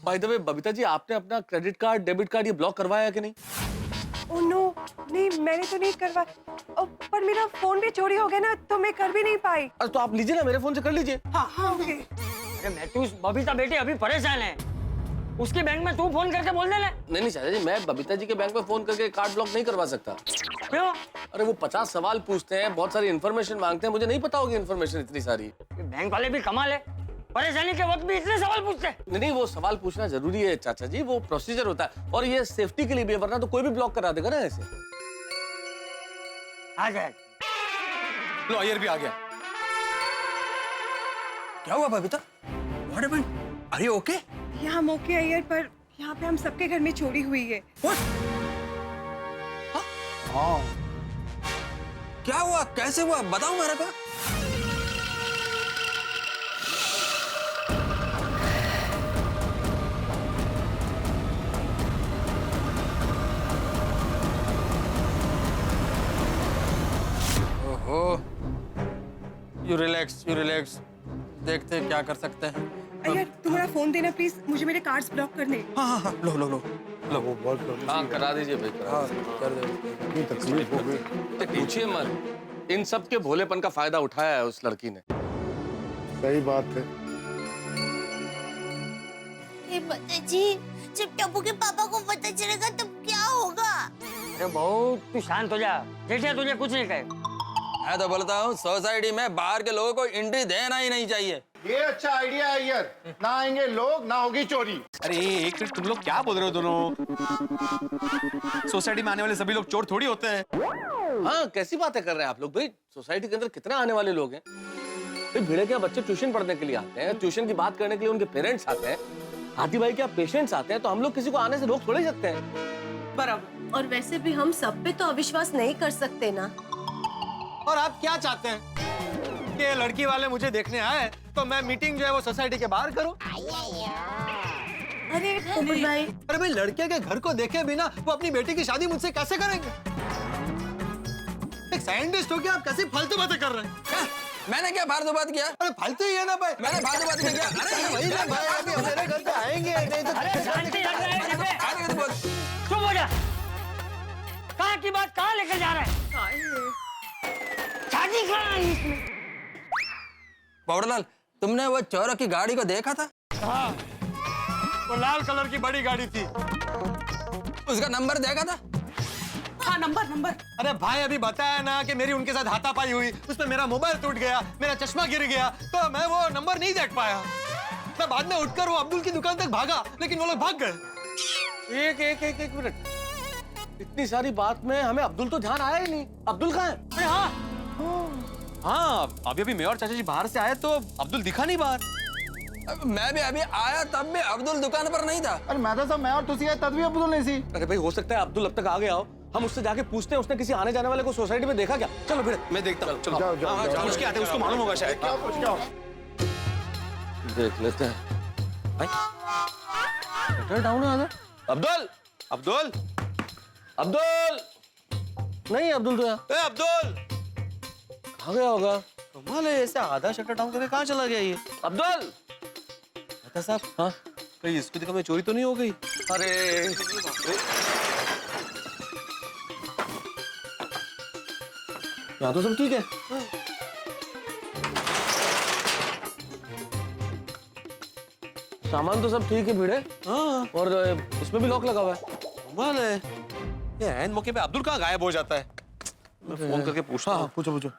By the way Babita ji, आपने अपना credit card debit card ये ब्लॉक करवाया कि नहीं? ओह नो, नहीं मैंने तो नहीं करवाया। पर मेरा फोन भी चोरी हो गया ना, तो मैं कर भी नहीं पाई। अरे तो आप लीजिए ना, मेरे फोन से कर लीजिए। हाँ ओके। अरे मैथ्यूस, बबीता बेटी अभी परेशान है, उसके बैंक में तू फोन करके बोल दे ले। नहीं चाचा जी, मैं बबीता जी के बैंक में फोन करके कार्ड ब्लॉक नहीं करवा सकता। क्यों? अरे वो 50 सवाल पूछते हैं, बहुत सारी इन्फॉर्मेशन मांगते हैं, मुझे नहीं पता होगी इन्फॉर्मेशन इतनी सारी। बैंक वाले भी कमाल है, परेशानी के वक्त भी इतने सवाल पूछते हैं। नहीं, वो सवाल पूछना जरूरी है चाचा जी, वो प्रोसीजर होता है और ये सेफ्टी के लिए भी है, वरना तो कोई भी ब्लॉक करा देगा ना ऐसे। आ जाए। लो अय्यर भी आ गया। क्या हुआ Babita? What happened? Are you okay? यहाँ मौके अय्यर, पर यहाँ पे हम सबके घर में चोरी हुई है। हाँ। क्या हुआ, कैसे हुआ, बताओ मेरे को। ओहो, यू रिलैक्स, देखते हैं क्या कर सकते हैं। अय्यर तुम्हारा फोन देना प्लीज, मुझे मेरे कार्ड्स ब्लॉक करने। हाँ, लो वो बहुत हाँ करा दीजिए भाई, करा कर दे। तकलीफ हो गई। पूछिए मत, इन सब के भोलेपन का फायदा उठाया है उस लड़की ने। सही बात है। माता जी, जब टप्पू के पापा को पता चलेगा तब क्या होगा? अरे बहू तू शांत हो जा, जेठिया तुझे कुछ नहीं कहे। मैं तो बोलता हूँ सोसाइटी में बाहर के लोगों को एंट्री देना ही नहीं चाहिए। ये अच्छा आइडिया है यार, ना आएंगे लोग ना होगी चोरी। अरे एक मिनट, तुम लोग क्या बोल रहे हो दोनों? सोसाइटी में आने वाले सभी लोग चोर थोड़ी होते हैं। हाँ कैसी बातें कर रहे हैं आप लोग भाई, सोसाइटी के अंदर कितने आने वाले लोग हैं भाई। भिड़े क्या बच्चे ट्यूशन पढ़ने के लिए आते हैं, ट्यूशन की बात करने के लिए उनके पेरेंट्स आते हैं, हाथी भाई क्या पेशेंट्स आते हैं, तो हम लोग किसी को आने से रोक थोड़े सकते हैं। बराबर। और वैसे भी हम सब पे तो अविश्वास नहीं कर सकते ना। और आप क्या चाहते हैं कि लड़की वाले मुझे देखने आए तो मैं मीटिंग जो है वो सोसाइटी के बाहर करूं? अरे कुमुद भाई, अरे भाई, लड़के के घर को देखे बिना वो अपनी बेटी की शादी मुझसे कैसे करेंगे? एक साइंटिस्ट हो क्या आप कैसे फालतू बातें कर रहे हैं? क्या? मैंने क्या फालतू बात किया? अरे फालतू ही है ना भाई, मैंने फालतू बात नहीं किया। अरे वही ना भाई, अभी मेरे घर पे आएंगे नहीं तो अरे शांति रख रहे हैं, जिसे। आगे तो बोल। चुप हो जा, कहाँ की बात कहाँ लेकर जा रहे हैं? शादी कहाँ है इसमें? बावड़लाल, तुमने वो चोरों की गाड़ी को देखा था? हाँ, वो लाल कलर की बड़ी गाड़ी थी। उसका नंबर देखा था? हाँ नंबर। अरे भाई अभी बताया ना कि मेरी उनके साथ हाथापाई हुई, उसमें मेरा मोबाइल टूट गया, मेरा चश्मा गिर गया, तो मैं वो नंबर नहीं देख पाया। मैं बाद में उठकर वो अब्दुल की दुकान तक भागा, लेकिन वो लोग भाग गए। एक मिनट, इतनी सारी बात में हमें अब्दुल तो ध्यान आया ही नहीं। अब्दुल कहाँ है? अरे हाँ, अभी मेयर और चाचा जी बाहर से आए तो अब्दुल दिखा नहीं बाहर। मैं भी अभी आया तब भी अब्दुल दुकान पर नहीं था। अरे मैं तो सब मैं और तुसी आए तब भी अब्दुल नहीं सी। अरे भाई हो सकता है अब्दुल अब तक आ गया हो, हम उससे जाके पूछते हैं उसने किसी आने जाने वाले को सोसाइटी में देखा क्या। चलो फिर मैं देखता हूँ, चलो। जाओ, जाओ, जाओ। पूछ के आते हैं, उसको मालूम होगा शायद। क्या पूछ क्या? देख लेते हैं। भाई डाउन है आधा। अब्दुल अब्दुल, अब्दुल नहीं, अब्दुल तो यहाँ। ए अब्दुल, कहाँ गया होगा? कमाल है, ऐसे आधा शटर डाउन करके कहाँ चला गया ये? अब्दुल। बता साहब, हाँ कहीं इसको दिखा में चोरी तो नहीं हो गई? अरे यहाँ तो सब ठीक है। सामान तो सब ठीक है भिड़े। हाँ, और इसमें भी लॉक लगा हुआ है। कमाल है, ये ऐन मौके पे अब्दुल कहाँ गायब हो जाता है? मैं फोन करके पूछता हूँ। पूछो।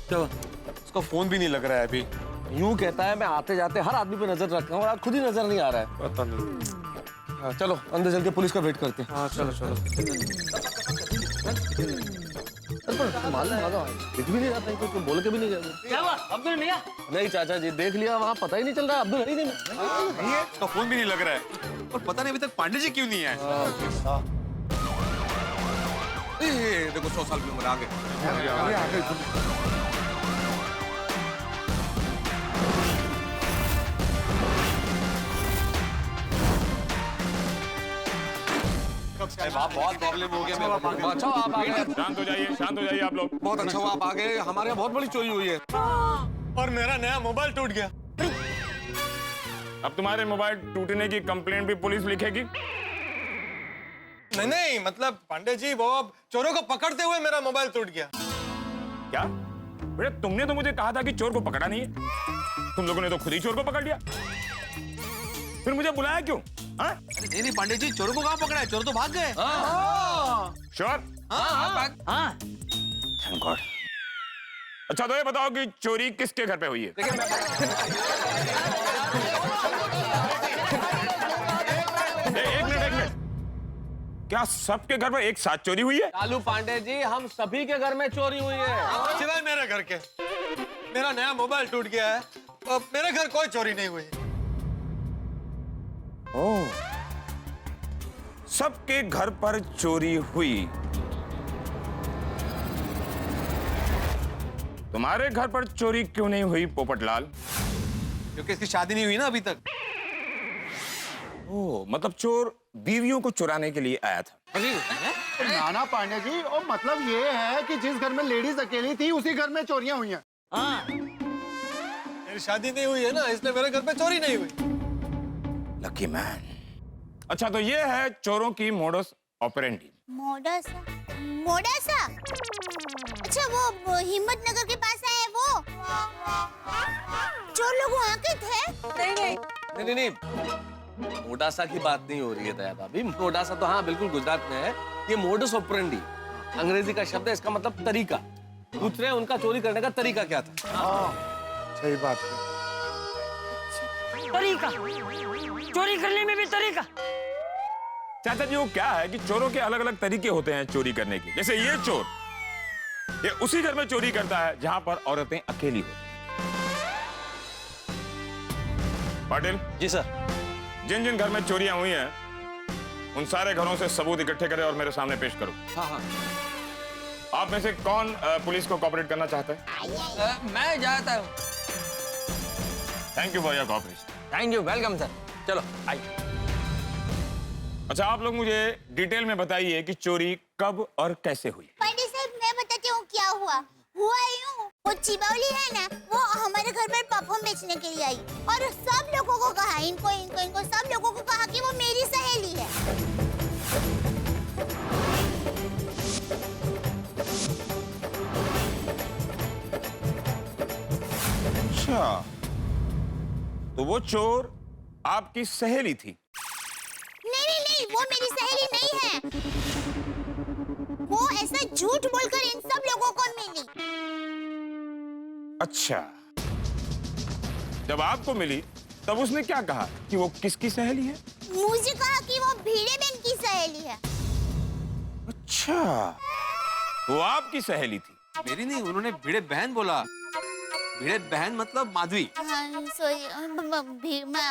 क्या हुआ? उसका फोन भी नहीं लग रहा है अभी। यूं कहता है मैं आते जाते हर आदमी पे नजर रखता हूँ और आज खुद ही नजर नहीं आ रहा है। पता नहीं। हाँ, चलो अंदर चल के पुलिस का वेट करते हैं। हाँ चलो। मालूम दिख भी नहीं रहा था, तो बोल के भी नहीं गया। क्या हुआ अब्दुल मियाँ? नहीं चाचा जी, देख लिया वहाँ, पता ही नहीं चल रहा अब्दुल है ही नहीं। उसका फोन भी नहीं लग रहा है और पता नहीं अभी तक पांडे जी क्यों नहीं आए। देखो 100 साल की उम्र आ गई। बाप, बहुत प्रॉब्लम हो गया मेरे को। अच्छा आप आ गए। शांत हो जाइए आप लोग। बहुत अच्छा हुआ आप आ गए, हमारे यहाँ बहुत बड़ी चोरी हुई है। और मेरा नया मोबाइल टूट गया। अब तुम्हारे मोबाइल टूटने की कंप्लेंट भी पुलिस लिखेगी? नहीं, मतलब पांडे जी वो अब चोरों को पकड़ते हुए मेरा मोबाइल टूट गया। क्या बेटा, तुमने तो मुझे कहा था कि चोर को पकड़ा नहीं है। तुम लोगों ने तो खुद ही चोर को पकड़ लिया। फिर मुझे बुलाया क्यों? हाँ? नहीं पांडे जी, चोरों को कहाँ पकड़ा है? चोर तो भाग गए। श्योर? हाँ थैंक गॉड। अच्छा तो ये बताओ कि चोरी किसके घर पे हुई है? एक मिनट, क्या सबके घर पर एक साथ चोरी हुई है? लालू पांडे जी, हम सभी के घर में चोरी हुई है। सिवाय मेरे घर के। मेरा नया मोबाइल टूट गया है, अब मेरे घर कोई चोरी नहीं हुई। ओह, सबके घर पर चोरी हुई। तुम्हारे घर पर चोरी क्यों नहीं हुई पोपटलाल? क्योंकि इसकी शादी नहीं हुई ना अभी तक। ओह, मतलब चोर बीवियों को चुराने के लिए आया था। नाना पांडे जी, और मतलब ये है कि जिस घर में लेडीज अकेली थी उसी घर में चोरियां हुई हैं। हाँ मेरी शादी नहीं हुई है ना, इसलिए मेरे घर पे चोरी नहीं हुई। Lucky man. अच्छा तो ये है चोरों की मोडस ऑपरेंडी। मोडासा? मोडासा? अच्छा, वो हिम्मत नगर के पास है वो? चोर लोग वहाँ के थे? नहीं, मोडासा की बात नहीं हो रही है दया भाभी। मोडासा तो हाँ बिल्कुल गुजरात में है। ये मोडस ऑपरेंडी अंग्रेजी का शब्द है, इसका मतलब तरीका। पूछ रहे हैं उनका चोरी करने का तरीका क्या था। सही बात है। तरीका, चोरी करने में भी तरीका। चाचा जी, वो क्या है कि चोरों के अलग अलग तरीके होते हैं चोरी करने के। जैसे ये चोर, ये उसी घर में चोरी करता है जहां पर औरतें अकेली होती हैं। पाटिल जी सर। जिन जिन घर में चोरियां हुई हैं उन सारे घरों से सबूत इकट्ठे करें और मेरे सामने पेश करो। हाँ। आप में से कौन पुलिस को कोऑपरेट करना चाहता है? मैं जाता हूँ। Thank you for your cooperation. Thank you, welcome sir. चलो आइए। अच्छा, आप लोग मुझे डिटेल में बताइए कि चोरी कब और कैसे हुई। पांडे साहब, मैं बताती हूँ क्या हुआ यूं, वो चिबावली है ना, वो हमारे घर पर परफ्यूम बेचने के लिए आई और सब लोगों को कहा, इनको सब लोगों को कहा कि वो मेरी सहेली है। अच्छा, तो वो चोर आपकी सहेली थी? नहीं, वो मेरी सहेली नहीं है। वो ऐसा झूठ बोलकर इन सब लोगों को मिली। अच्छा, जब आपको मिली तब उसने क्या कहा कि वो किसकी सहेली है? मुझे कहा कि वो भीड़े बहन की सहेली है। अच्छा, वो आपकी सहेली थी? मेरी नहीं, उन्होंने भिड़े बहन बोला। भिड़े बहन मतलब माधवी। सॉरी,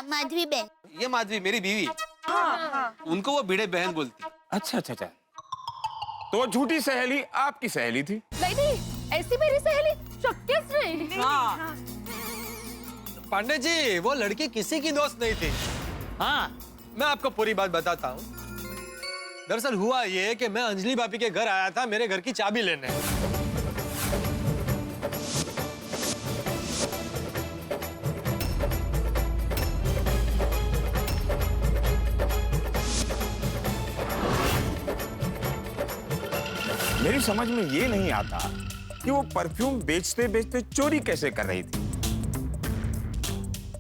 माधवी बहन। ये माधवी मेरी बीवी। उनको वो भिड़े बहन बोलती। अच्छा, तो वो झूठी सहेली आपकी सहेली थी? नहीं, ऐसी मेरी सहेली शक्य नहीं। पांडे जी, वो लड़की किसी की दोस्त नहीं थी। हाँ मैं आपको पूरी बात बताता हूँ। दरअसल हुआ ये कि मैं अंजलि भाभी के घर आया था मेरे घर की चाबी लेने। मेरी समझ में ये नहीं आता कि वो परफ्यूम बेचते बेचते चोरी कैसे कर रही थी।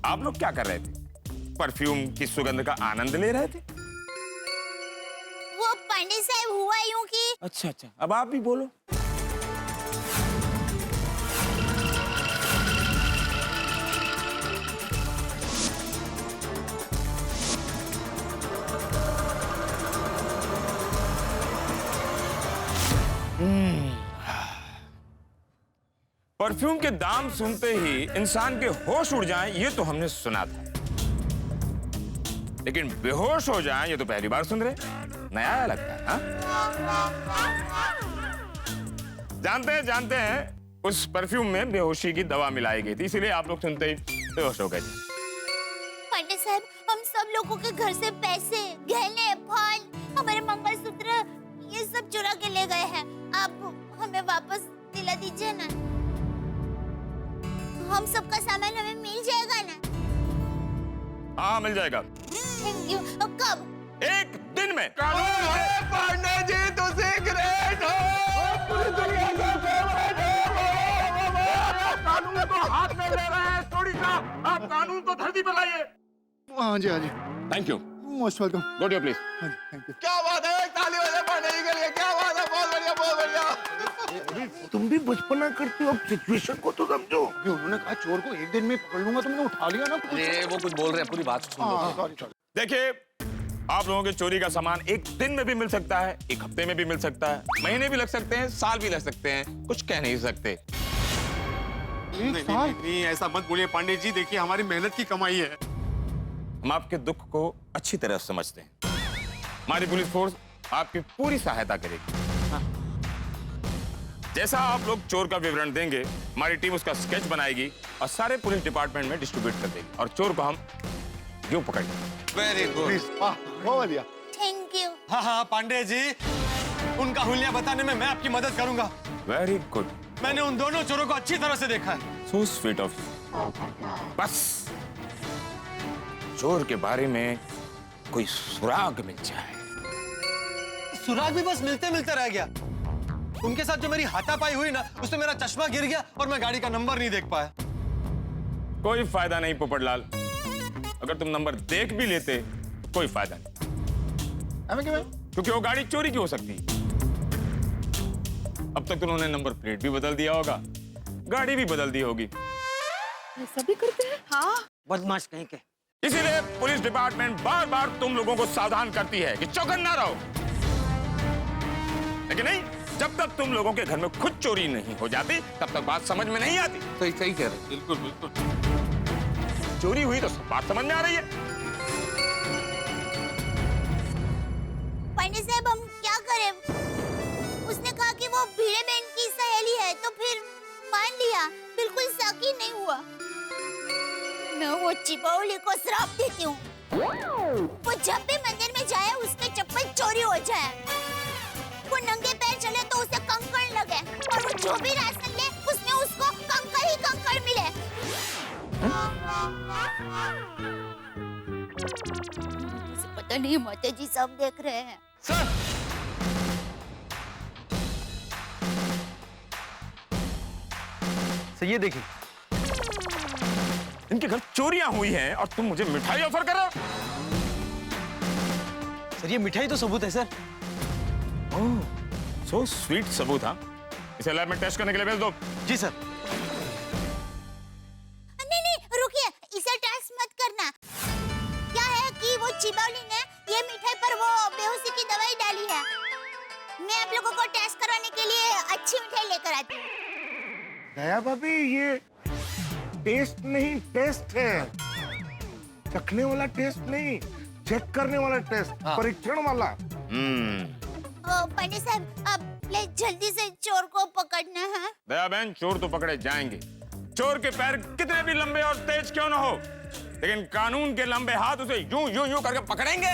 आप लोग क्या कर रहे थे? परफ्यूम की सुगंध का आनंद ले रहे थे? वो पांडे साहब, हुआ यूं कि अच्छा, अब आप भी बोलो। परफ्यूम के दाम सुनते ही इंसान के होश उड़ जाएं, ये तो हमने सुना था, लेकिन बेहोश हो जाएं ये तो पहली बार सुन रहे। नया लगता है। हाँ? जानते हैं उस परफ्यूम में बेहोशी की दवा मिलाई गई थी, इसीलिए आप लोग सुनते ही बेहोश हो गए। पांडे साहब, हम सब लोगों के घर से पैसे, गहने, फल, हमारे मंगलसूत्र, ये सब चुरा के ले गए हैं। आप हमें वापस दिला दीजिए ना। हम सबका सामान हमें मिल जाएगा ना? हाँ मिल जाएगा, थैंक यू। कब? एक दिन में। पांडे जी तो ग्रेट हो। कानून को हाथ में ले रहे हैं चोरी का, आप कानून को धरती पर लाइए। हाँ जी, हाँ जी, thank you, most welcome. Go to please. हाँ जी, थैंक यू। क्या बात है, ताली बजाओ पांडे जी के लिए। क्या बात है, बहुत बढ़िया, बहुत बढ़िया। तुम भी बचपना करते हो, अब सिचुएशन को तो समझो। अभी उन्होंने कहा चोर को एक दिन में पकड़ लूंगा, तुमने उठा लिया ना। अरे वो कुछ बोल रहे हैं, पूरी बात सुन लो। हाँ, सॉरी सॉरी। देखिए, आप लोगों के चोरी का सामान एक दिन में भी मिल सकता है, एक हफ्ते में भी मिल सकता है, महीने भी लग सकते हैं, साल भी लग सकते हैं, कुछ कह नहीं सकते। नहीं, ऐसा मत बोलिए पांडे जी, देखिए हमारी मेहनत की कमाई है। हम आपके दुख को अच्छी तरह समझते हैं। हमारी पुलिस फोर्स आपकी पूरी सहायता करेगी। जैसा आप लोग चोर का विवरण देंगे, हमारी टीम उसका स्केच बनाएगी और सारे पुलिस डिपार्टमेंट में डिस्ट्रीब्यूट कर देगी और चोर को हम यूं पकड़ेंगे। Very good. प्लीज, बहुत बढ़िया। Thank you. हाँ हाँ पांडे जी, उनका हुलिया बताने में मैं आपकी मदद करूंगा। वेरी गुड, मैंने उन दोनों चोरों को अच्छी तरह से देखा है। So sweet of. बस चोर के बारे में कोई सुराग मिल जाए। सुराग भी बस मिलते मिलते रह गया। उनके साथ जो मेरी हाथापाई हुई ना, उसमें मेरा चश्मा गिर गया और मैं गाड़ी का नंबर नहीं देख पाया। कोई फायदा नहीं पोपटलाल, अगर तुम नंबर देख भी लेते कोई फायदा नहीं, क्योंकि वो गाड़ी चोरी की हो सकती। अब तक उन्होंने नंबर प्लेट भी बदल दिया होगा, गाड़ी भी बदल दी होगी। सभी करते हैं। हाँ, बदमाश कहीं के। इसीलिए पुलिस डिपार्टमेंट बार बार तुम लोगों को सावधान करती है कि चौकन्ना रहो। लेकिन नहीं, जब तक तुम लोगों के घर में खुद चोरी नहीं हो जाती तब तक बात समझ में नहीं आती। सही सही कह रहे हैं। बिल्कुल बिल्कुल, चोरी हुई तो सब बात समझ में आ रही है। पांडे साहब, हम क्या करें? उसने कहा कि वो भीड़े बहन की सहेली है, तो फिर मान लिया, बिल्कुल शक ही नहीं हुआ। मैं वो चिपौली को श्राप देती हूँ, वो जब भी मंदिर में जाए उसके चप्पल चोरी हो जाए, वो नंगे पैर चले तो उसे कंकड़ लगे, और वो जो भी राशन ले उसमें उसको कंकड़ ही कंकड़ मिले। मुझे पता नहीं माता जी सब देख रहे हैं। सर, सर ये देखिए, इनके घर चोरियां हुई हैं और तुम मुझे मिठाई ऑफर कर रहे हो? सर ये मिठाई तो सबूत है सर। ओह, सो स्वीट सबूत। हाँ, इसे लैब में टेस्ट करने के लिए भेज दो। जी सर। नहीं नहीं रुकिए, इसे टेस्ट मत करना। क्या है कि वो चिबौली ने ये मिठाई पर वो बेहोशी की दवाई डाली है। मैं आप लोगों को टेस्ट करवाने के लिए अच्छी मिठाई लेकर आती हूँ। दया भाभी, ये टेस्ट नहीं, टेस्ट है। चखने वाला टेस्ट नहीं, चेक करने वाला टेस्ट, परीक्षण वाला। पांडे साहब, आप प्लीज जल्दी से चोर को पकड़ना है। दया बहन, चोर तो पकड़े जाएंगे। चोर के पैर कितने भी लंबे और तेज क्यों ना हो, लेकिन कानून के लंबे हाथ उसे यूं यूं यूं करके पकड़ेंगे,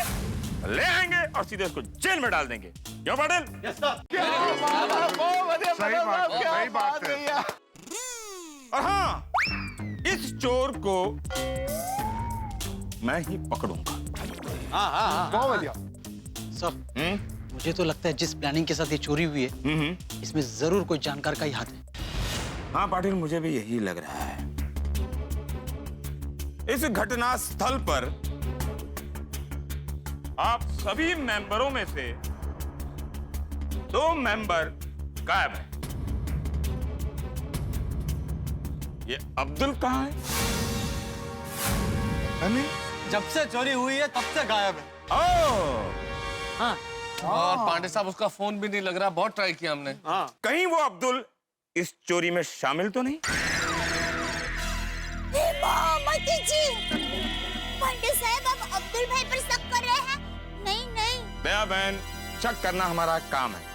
ले आएंगे और सीधे उसको जेल में डाल देंगे। क्यों पाटिल? सही बात है। और हाँ, इस चोर को मैं ही पकड़ूंगा। बहुत बढ़िया। सर, मुझे तो लगता है जिस प्लानिंग के साथ ये चोरी हुई है, इसमें जरूर कोई जानकार का ही हाथ है। हाँ पाटिल, मुझे भी यही लग रहा है। इस घटना स्थल पर आप सभी मेंबरों में से 2 मेंबर गायब हैं। ये अब्दुल कहाँ है? जब से चोरी हुई है तब से गायब है। ओह, हाँ, और पांडे साहब, उसका फोन भी नहीं लग रहा, बहुत ट्राई किया हमने। कहीं वो अब्दुल इस चोरी में शामिल तो नहीं? माता जी, पांडे साहब, आप अब्दुल भाई पर शक कर रहे हैं? नहीं नहीं। दया बहन, शक करना हमारा काम है।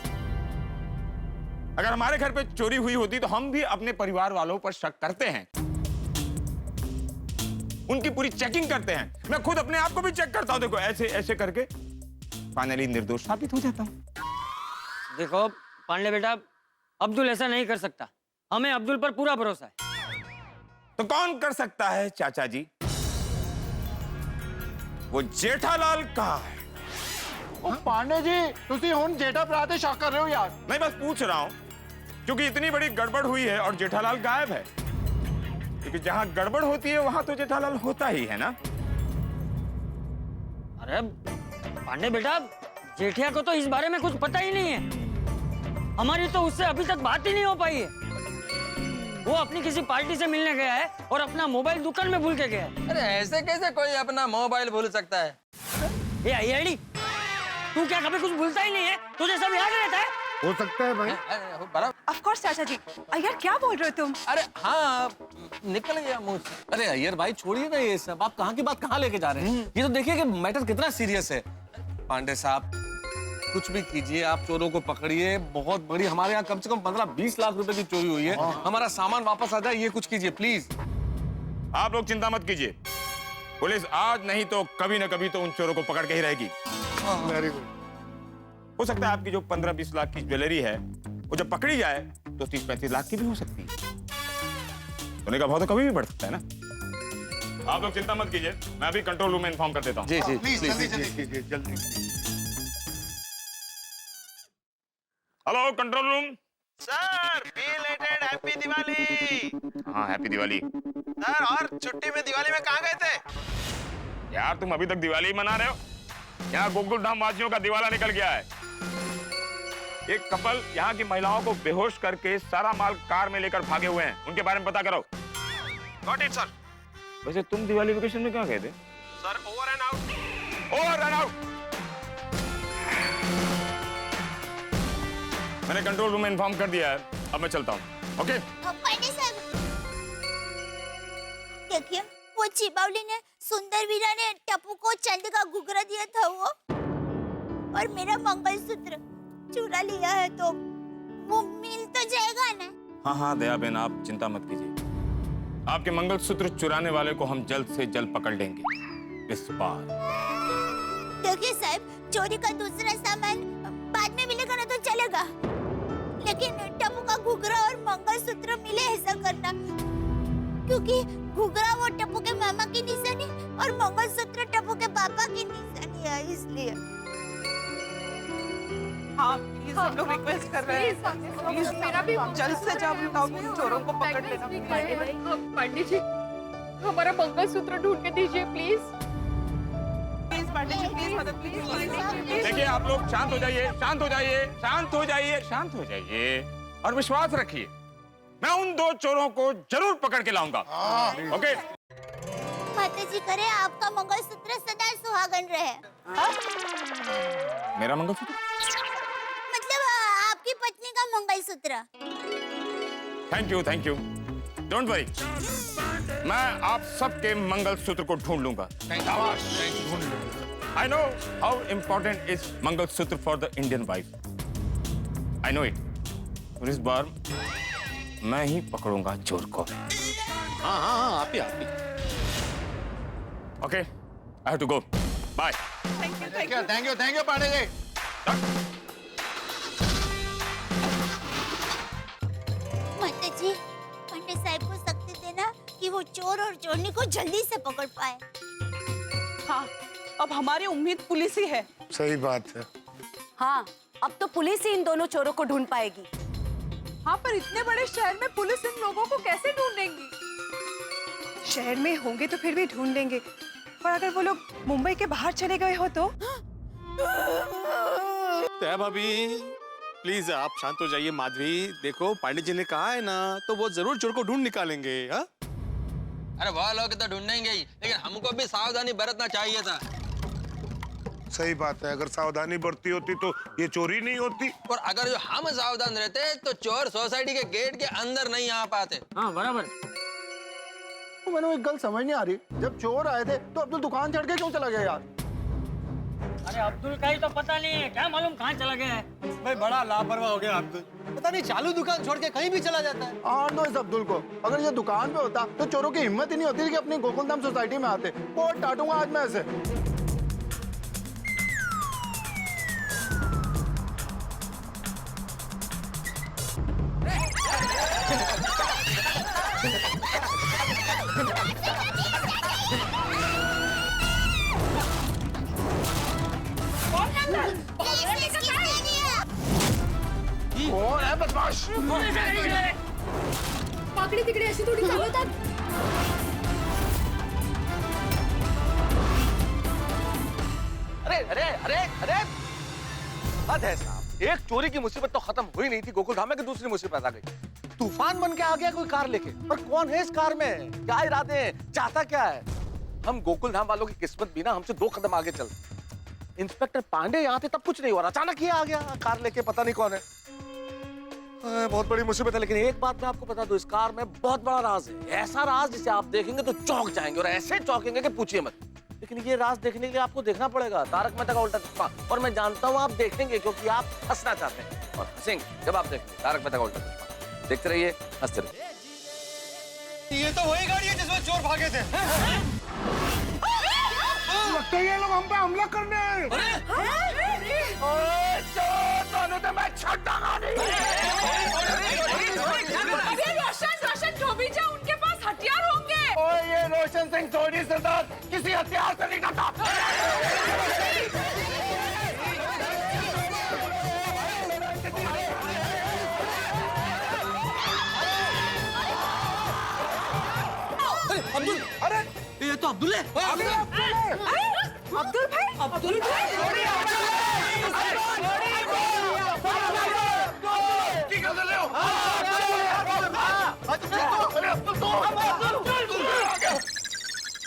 अगर हमारे घर पे चोरी हुई होती तो हम भी अपने परिवार वालों पर शक करते हैं, उनकी पूरी चेकिंग करते हैं। मैं खुद अपने आप को भी चेक करता हूं। देखो, ऐसे ऐसे करके फाइनली निर्दोष साबित हो जाता हूं। देखो पांडे बेटा, अब्दुल ऐसा नहीं कर सकता। हमें अब्दुल पर पूरा भरोसा है। तो कौन कर सकता है चाचा जी? वो जेठालाल कहाँ है? पांडे जी तुसी हुन जेठा भरा ते शक कर रहे हो यार। मैं बस पूछ रहा हूं क्योंकि इतनी बड़ी गड़बड़ हुई है और जेठालाल गायब है। क्योंकि जहां गड़बड़ होती है वहां तो जेठालाल होता ही है ना। अरे पांडे बेटा, जेठिया को तो इस बारे में कुछ पता ही नहीं है। हमारी तो उससे अभी तक बात ही नहीं हो पाई है। वो अपनी किसी पार्टी से मिलने गया है और अपना मोबाइल दुकान में भूल के गया है। अरे ऐसे कैसे कोई अपना मोबाइल भूल सकता है? ये अय्यड़ी, तू क्या कभी कुछ भूलता ही नहीं है? तुझे सब याद रहता है? हो सकता है भाई। ऑफ कोर्स चाचा जी। अय्यर क्या बोल रहे हो तुम? अरे हाँ, निकल गया मुंह से। अरे अय्यर भाई छोड़िए ना ये सब, आप कहाँ की बात कहाँ लेके जा रहे हैं? ये तो देखिए कि मैटर कितना सीरियस है। पांडे साहब कुछ भी कीजिए, आप चोरों को पकड़िए। बहुत बड़ी, हमारे यहाँ कम से कम 15-20 लाख रुपए की चोरी हुई है। हमारा सामान वापस आ जाए, ये कुछ कीजिए प्लीज। आप लोग चिंता मत कीजिए, पुलिस आज नहीं तो कभी न कभी तो उन चोरों को पकड़ के ही रहेगी। Very good. हो सकता है आपकी जो 15-20 लाख की ज्वेलरी है वो जब पकड़ी जाए तो 30-35 लाख की भी हो सकती है। सोने का भाव तो कभी भी बढ़ सकता है ना। आप लोग चिंता मत कीजिए, मैं अभी कंट्रोल रूम में इन्फॉर्म कर देता हूँ। जी जी प्लीज जल्दी जल्दी। Hello control room. Sir belated happy Diwali. हाँ हैप्पी दिवाली। सर और छुट्टी में दिवाली में कहाँ गए थे? यार तुम अभी तक दिवाली ही मना रहे हो? यहाँ गोकुल धाम वासियों का दिवाला निकल गया है। एक कपल यहाँ की महिलाओं को बेहोश करके सारा माल कार में लेकर भागे हुए हैं, उनके बारे में पता करो। Got it sir. वैसे तुम दिवाली वेकेशन में क्या गए थे? Sir over and out. Over and out. मैंने कंट्रोल रूम में इन्फॉर्म कर दिया है, अब मैं चलता हूँ। ओके पांडे साहब देखिए, वो चिबावली ने सुंदर वीरा ने टप्पू को चांदी का घुघरा दिया था वो, और मेरा मंगलसूत्र चुरा लिया है, तो वो मिल तो जाएगा ना? हाँ हाँ दया बेन, आप चिंता मत कीजिए। आपके मंगलसूत्र चुराने वाले को हम जल्द से जल्द पकड़ लेंगे इस बार। देखिए साहब, चोरी का दूसरा सामान बाद में मिलेगा ना तो चलेगा, लेकिन टप्पू का घुघरा और मंगलसूत्र मिले ऐसा करना, क्योंकि घुघरा वो टप्पू के मामा की निशानी और मंगलसूत्र टप्पू के पापा की निशानी है, इसलिए। हाँ प्लीज, हम लोग रिक्वेस्ट कर रहे हैं प्लीज, मेरा भी जल्द से जल्द चोरों को पकड़ लेना। पंडित जी, हमारा मंगलसूत्र ढूंढ के दीजिए please. Please pandit ji, please मदद कीजिए। देखिए आप लोग शांत हो जाइए, शांत हो जाइए, शांत हो जाइए, शांत हो जाइए और विश्वास रखिए, मैं उन दो चोरों को जरूर पकड़ के लाऊंगा। ओके? माता जी करे आपका मंगलसूत्र सदा सुहागन रहे। मेरा मंगलसूत्र? मतलब आपकी पत्नी का mangalsutra. Thank you don't worry, मैं आप सबके मंगलसूत्र को ढूंढ लूंगा। I know how important is mangalsutra for the Indian wife, I know it. और इस बार मैं ही पकड़ूंगा चोर को। हाँ आप ही। Okay, I have to go, bye. Thank you Pandey ji. माता जी, पांडे साहब को शक्ति देना कि वो चोर और चोरनी को जल्दी से पकड़ पाए। हाँ, अब हमारी उम्मीद पुलिस ही है। सही बात है। हाँ, अब तो पुलिस ही इन दोनों चोरों को ढूंढ पाएगी। हाँ, पर इतने बड़े शहर में पुलिस इन लोगों को कैसे ढूंढेंगी? शहर में होंगे तो फिर भी ढूंढ लेंगे, पर अगर वो लोग मुंबई के बाहर चले गए हो तो? दया भाभी प्लीज आप शांत हो जाइए। माधवी देखो, पांडे जी ने कहा है ना, तो वो जरूर चोर को ढूंढ निकालेंगे। हाँ अरे वह लोग तो ढूंढेंगे ही, लेकिन हमको भी सावधानी बरतना चाहिए था। सही बात है, अगर सावधानी बरती होती तो ये चोरी नहीं होती। और अगर जो हम सावधान रहते तो चोर सोसाइटी के गेट के अंदर नहीं आ पाते। हाँ बराबर। तो मैंने एक गल समझ नहीं आ रही, जब चोर आए थे तो अब्दुल दुकान छोड़ के क्यों चला गया यार? अरे अब्दुल का ही तो पता नहीं है, क्या मालूम कहाँ चला गया है। भाई बड़ा लापरवाह हो गया अब्दुल, पता नहीं चालू दुकान छोड़ के कहीं भी चला जाता है। हाँ इस अब्दुल को, अगर ये दुकान पे होता तो चोरों की हिम्मत ही नहीं होती कि अपनी गोकुलधाम सोसाइटी में आते। और टाटूंगा आज मैं ऐसे। कौन है बदमाश? वाकडी तिकडे अशी थोडी चालवतात. अरे अरे अरे अरे हद है साहब, एक चोरी की मुसीबत तो खत्म हुई नहीं थी गोकुलधाम में कि दूसरी मुसीबत आ गई। तूफान बन के आ गया कोई कार लेके। पर कौन है इस कार में, क्या इरादे हैं, चाहता क्या है? हम गोकुलधाम वालों की किस्मत भी ना हमसे 2 कदम आगे चल। इंस्पेक्टर पांडे यहाँ थे तब कुछ नहीं हो रहा, अचानक ये आ गया कार लेके, पता नहीं कौन है। बहुत बड़ी मुसीबत है। लेकिन एक बात मैं आपको बता दूं, इस कार में बहुत बड़ा राज है, ऐसा राज जिसे आप देखेंगे तो चौंक जाएंगे, और ऐसे चौंकेंगे कि पूछिए मत। लेकिन ये राज देखने के लिए आपको देखना पड़ेगा तारक मेहता का उल्टा चश्मा, और मैं जानता हूँ आप देखेंगे क्योंकि आप हंसना चाहते हैं और हंसेंगे जब आप देखेंगे तारक मेहता का उल्टा चश्मा। देखते रहिए, हंसते रहिए। ये तो वही गाड़ी है जिसमें चोर भागे थे। लगता है ये लोग हम पे हमला करने आए। रोशन धोबी जा, उनके पास हथियार होंगे। ये रोशन सिंह सोनी सरदार किसी हथियार से नहीं डरता। अब्दुल, अरे ये तो अब्दुल है। अब्दुल भाई, अब्दुल भाई।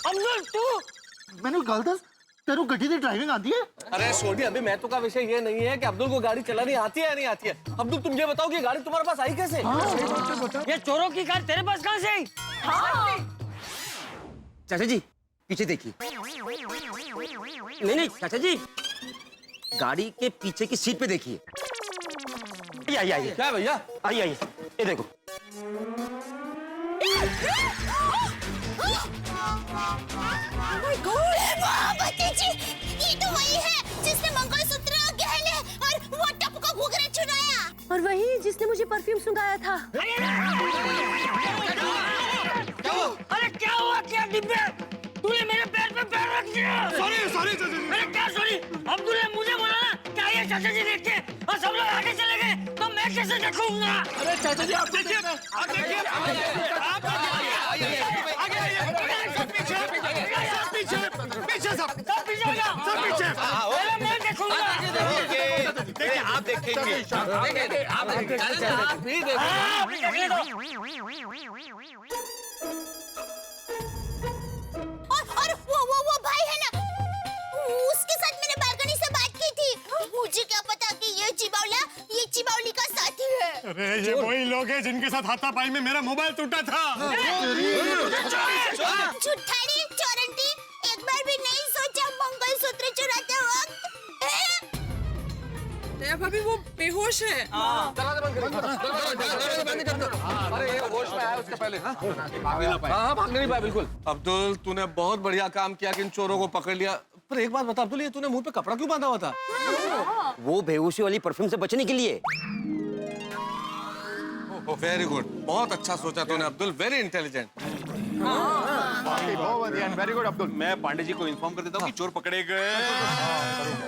अब्दुल तू, मैंने गल दस तेरू गड्डी की ड्राइविंग आती है? अरे सोनी, अभी महत्व का विषय ये नहीं है कि अब्दुल को गाड़ी चलानी आती है या नहीं आती है। अब्दुल तुम ये बताओ कि गाड़ी तुम्हारे पास आई कैसे? ये चोरों की कार तेरे पास कहाँ से आई? चाचा जी पीछे देखिए। नहीं चाचा जी, गाड़ी के पीछे की सीट पे देखिए। आइए आइए। क्या भैया? आइए आइए, ये देखो। भतीजी, ये तो वही है जिसने मंगलसूत्र, गहने और वो टप का घुघरा चुराया। और वही जिसने मुझे परफ्यूम सुंघाया था। अरे क्या हुआ, क्या डिब्बे? तूने मेरे पैर पे पैर रख दिया। सॉरी सॉरी चाचा जी। अरे क्या सॉरी? अब्दुल ने मुझे बोला ना क्या ये चाचा जी देख के, और सब लोग आगे चले गए तो मैं कैसे देखूंगा? अरे चाचा जी आप देखिए, आप देखिए, आप पीछे सब पीछे हो जाओ। सब पीछे। अरे मैं देखूंगा। देखिए आप देखेंगे। आप भी देखो। हाँ, अभी देखने दो। और वो भाई है ना, उसके साथ मैंने बालकनी से बात की थी। मुझे क्या पता कि ये चिबावली का साथी है। अरे ये वही लोग हैं जिनके साथ हाथापाई में मेरा मोबाइल टूटा था। झूठाड़ी, चोरंटी, एक बार भी नहीं सोचा मंगलसूत्र चुराते वक्त? भाभी वो बेहोश है। दरवाजा बंद करो, दरवाजा बंद कर दो। अरे ये होश में आया उसके पहले। हाँ भागने नहीं पाया बिल्कुल। अब्दुल तूने बहुत बढ़िया काम किया कि इन चोरों को पकड़ लिया। पर एक बात बता अब्दुल, ये तूने मुंह पे कपड़ा क्यों बांधा हुआ था? वो बेहोशी वाली परफ्यूम से बचने के लिए। वेरी गुड, बहुत अच्छा सोचा तूने Abdul, very intelligent. Very good Abdul. मैं पांडे जी को इन्फॉर्म कर देता हूँ कि चोर पकड़े गए।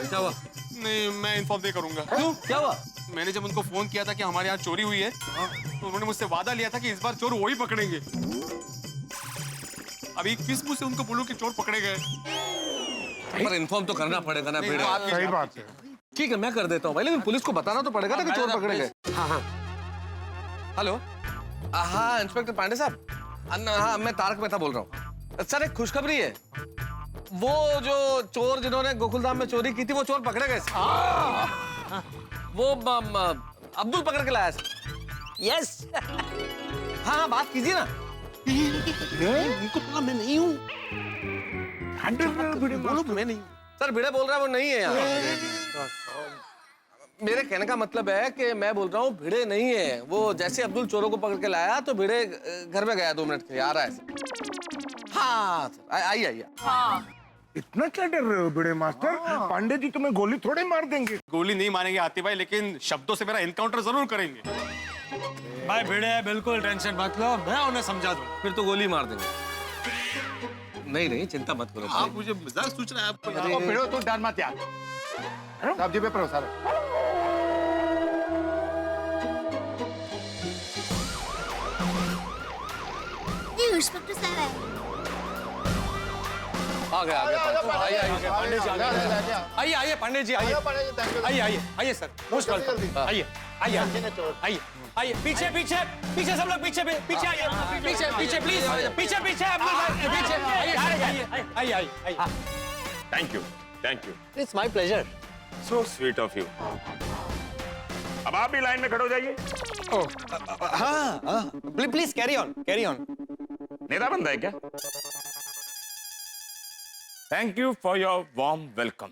क्या हुआ? नहीं मैं इन्फॉर्म नहीं करूंगा। क्यों, क्या हुआ? मैंने जब उनको फोन किया था कि हमारे यहाँ चोरी हुई है, तो उन्होंने मुझसे वादा लिया था कि इस बार चोर वही पकड़ेंगे। अभी किस मुंह से उनको बोलूं कि चोर पकड़े गए? पर इन्फॉर्म तो करना पड़ेगा ना बेटा। सही बात है। ठीक है मैं कर देता हूँ भाई, लेकिन पुलिस को बताना तो पड़ेगा ना कि चोर पकड़े गए। हाँ हाँ। हेलो, हाँ इंस्पेक्टर पांडे साहब। हाँ मैं तारक मेहता बोल रहा हूँ। सर एक खुशखबरी है, वो जो चोर जिन्होंने गोकुलधाम में चोरी की थी वो चोर पकड़े गए। वो अब्दुल पकड़ के लाया सर। यस। हाँ बात कीजिए ना। उनको पता मैं नहीं हूँ। बोलो मैं नहीं। सर भिड़े बोल रहा है वो नहीं है यहाँ। मेरे कहने का मतलब है कि मैं बोल रहा हूँ भिड़े नहीं है वो। जैसे अब्दुल चोरों को पकड़ के लाया तो भिड़े घर में गया 2 मिनट के लिए, आ रहा है। हाँ सर आइए आइए। इतना क्या डर रहे हो बड़े मास्टर? पांडे जी तुम्हें गोली थोड़े मार देंगे। गोली नहीं मारेंगे आतिफ भाई, लेकिन शब्दों से मेरा एनकाउंटर जरूर करेंगे। भाई भिड़े बिल्कुल टेंशन मत लो, मैं उन्हें समझा दूं। फिर तो गोली मार देंगे। नहीं नहीं चिंता मत करो। आप मुझे मजाक सोच रहे हैं आपको? ओ भिड़ो तू डर मत यार, साहब जी पे भरोसा रखो। इंस्पेक्टर साहब आ गया आइए आइए पांडे जी आइए आइए पांडे जी आइए आइए आइए आइए सर मोस्ट वेलकम आइए आइए आइए आइए पीछे पीछे पीछे सब लोग पीछे पीछे आइए पीछे पीछे प्लीज पीछे पीछे अब्दुल भाई पीछे आइए आइए आइए आइए thank you it's my pleasure so sweet of you. अब आप भी लाइन में खड़े हो जाइए। हाँ प्लीज कैरी ऑन नेता बनता है क्या? Thank you for your warm welcome.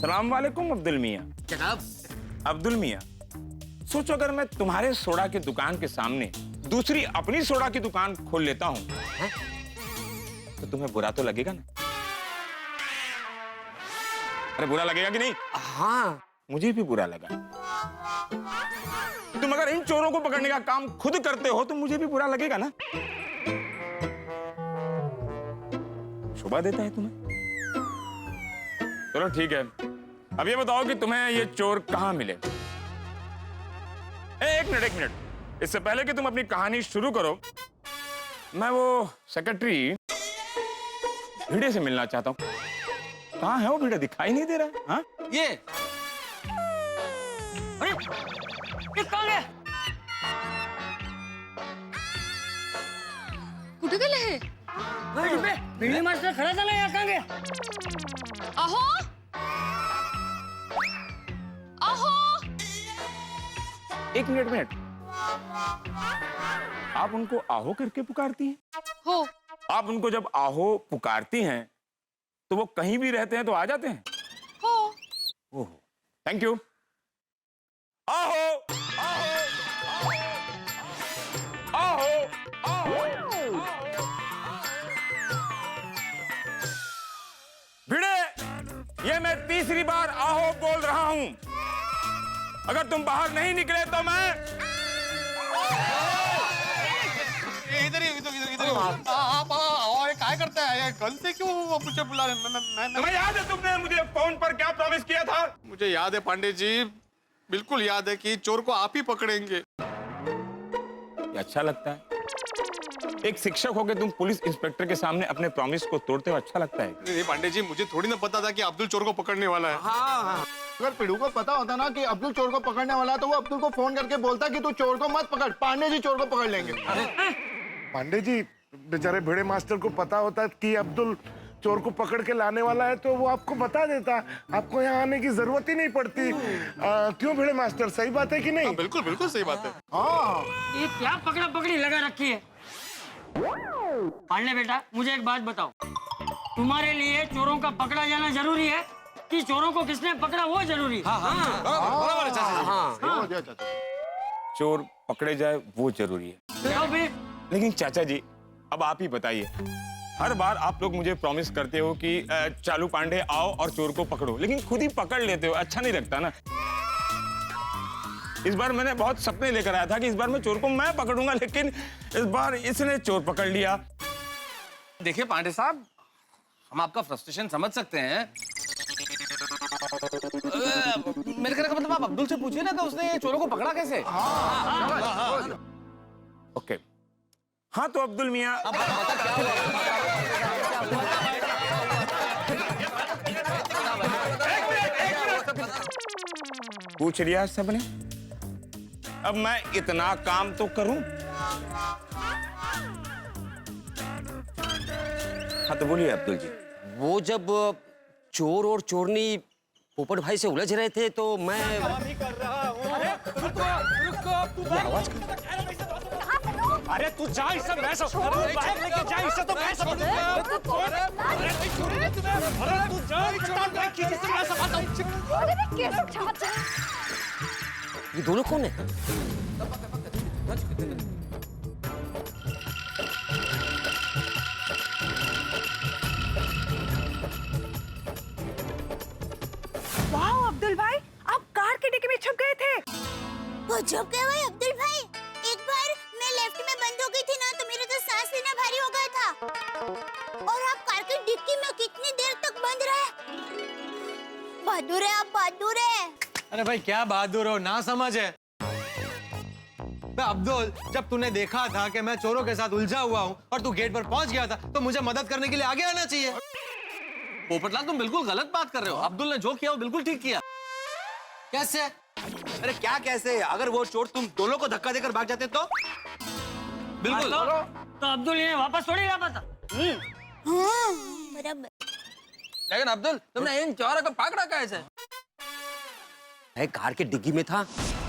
सलाम वालेकुम अब्दुल मियाँ। जनाब अब्दुल मियाँ, सोचो अगर मैं तुम्हारे सोडा की दुकान के सामने दूसरी अपनी सोडा की दुकान खोल लेता हूँ तो तुम्हें बुरा तो लगेगा ना? अरे बुरा लगेगा कि नहीं? हाँ मुझे भी बुरा लगा। तुम अगर इन चोरों को पकड़ने का काम खुद करते हो तो मुझे भी बुरा लगेगा ना? शोभा देता है तुम्हें? चलो ठीक है, अब ये बताओ कि तुम्हें ये चोर कहां मिले? एक मिनट, इससे पहले कि तुम अपनी कहानी शुरू करो, मैं वो सेक्रेटरी भिड़े से मिलना चाहता हूं। कहां है वो भिड़ा? दिखाई नहीं दे रहा है। हाँ? ये अरे ये कहाँ गया? कुठे गेले हे? बिल्ली मास्टर खड़ा था ना, यहाँ कहाँ गया? अहो अहो एक मिनट, आप उनको आहो करके पुकारती हैं? हो आप उनको जब आहो पुकारती हैं तो वो कहीं भी रहते हैं तो आ जाते हैं? हो ओह, थैंक यू। आहो आहो आहो आहो भिड़े, ये मैं तीसरी बार आहो बोल रहा हूं। अगर तुम बाहर नहीं निकले तो मैं इधर आप क्या करते हैं? कल से क्यों मुझे बुला रहे? तुम्हें याद है तुमने मुझे फोन पर क्या प्रॉमिस किया था? मुझे याद है पांडे जी, बिल्कुल याद है कि चोर को आप ही पकड़ेंगे। ये अच्छा लगता है? एक शिक्षक होकर तुम पुलिस इंस्पेक्टर के सामने अपने प्रॉमिस को तोड़ते हो, अच्छा लगता है? नहीं पांडे जी, मुझे थोड़ी ना पता था कि अब्दुल चोर को पकड़ने वाला है। हाँ। अगर पिड़ू को पता होता ना कि अब्दुल चोर को पकड़ने वाला है तो वो अब्दुल को फोन करके बोलता कि तू चोर को मत पकड़, पांडे जी चोर को पकड़ लेंगे। पांडे जी, बेचारे भिड़े मास्टर को पता होता कि अब्दुल चोर को पकड़ के लाने वाला है तो वो आपको बता देता, आपको यहाँ आने की जरूरत ही नहीं पड़ती। क्यों भिड़े मास्टर, सही बात है कि नहीं? बिल्कुल बिल्कुल सही बात है। हाँ, ये क्या पकड़ा पकड़ी लगा रखी है? पांडे बेटा, मुझे एक बात बताओ, तुम्हारे लिए चोरों का पकड़ा जाना जरूरी है कि चोरों को किसने पकड़ा वो जरूरी? चोर पकड़े जाए वो जरूरी है। लेकिन चाचा जी, अब आप ही बताइए, हर बार आप लोग मुझे प्रॉमिस करते हो कि चालू पांडे आओ और चोर को पकड़ो, लेकिन खुद ही पकड़ लेते हो, अच्छा नहीं लगता ना? इस बार मैंने बहुत सपने लेकर आया था कि इस बार मैं चोर को मैं पकड़ूंगा, लेकिन इस बार इसने चोर पकड़ लिया। देखिए पांडे साहब, हम आपका फ्रस्ट्रेशन समझ सकते हैं। मेरे कहने का मतलब आप अब्दुल से पूछिए ना कि उसने चोरों को पकड़ा कैसे। ओके, हाँ तो अब्दुल मियाँ, पूछ लिया सबने, अब मैं इतना काम तो करूं। हाँ तो बोलिए अब्दुल जी। वो जब चोर और चोरनी पोपट भाई से उलझ रहे थे तो मैं अरे तू जा, इससे मैच बाइक लेके जा, इससे तो मैच ये दोनों कौन है? वाह अब्दुल भाई, आप कार के डिक्की में छुप गए थे। गजब क्या भाई अब्दुल भाई, एक बार मैं लेफ्ट में बंद हो गई थी ना तो मेरे तो सांस लेना भारी हो गया था। और आप कार की डिक्की में कितनी देर तक बंद रहे? बहादुर है आप, बहादुर है। अरे भाई क्या बहादुर हो, ना समझ है। अब्दुल, जब तूने देखा था कि मैं चोरों के साथ उलझा हुआ हूँ और तू गेट पर पहुंच गया था, तो मुझे मदद करने के लिए आगे आना चाहिए। पोपटलाल तुम बिल्कुल गलत बात कर रहे हो। अब्दुल ने जो किया वो बिल्कुल ठीक किया। कैसे? अरे क्या कैसे? अगर वो चोर तुम दोनों को धक्का देकर भाग जाते तो? बिल्कुल। तो अब्दुल इन्हें वापस थोड़ी ला पाता। बराबर। लेकिन अब्दुल तुमने इन चोरों को पकड़ा कैसे? है कार के डिग्गी में था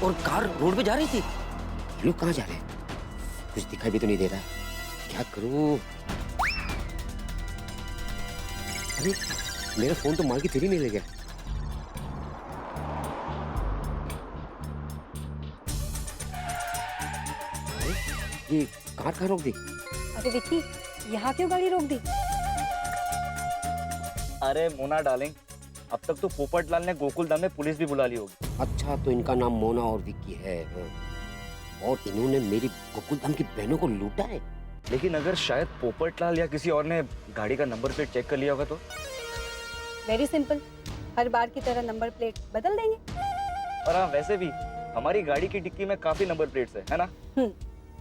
और कार रोड पे जा रही थी। ये लोग कहाँ जा रहे हैं? कुछ दिखाई भी तो नहीं दे रहा है। क्या करूं? अरे मेरा फोन तो माल की थैली में ले गया। अरे, ये कार कहाँ रोक दी? अरे विक्की, यहाँ क्यों गाड़ी रोक दी? अरे मोना डार्लिंग, अब तक तो पोपटलाल ने गोकुलधाम में पुलिस भी बुला ली होगी। अच्छा, तो इनका नाम मोना और विक्की है। और इन्होंने मेरी गोकुलधाम की बहनों को लूटा है। लेकिन अगर शायद पोपटलाल या किसी और ने गाड़ी का नंबर प्लेट चेक कर लिया होगा तो? वेरी सिंपल, हर बार की तरह नंबर प्लेट बदल देंगे। और हाँ, वैसे भी हमारी गाड़ी की डिक्की में काफी नंबर प्लेट्स है ना?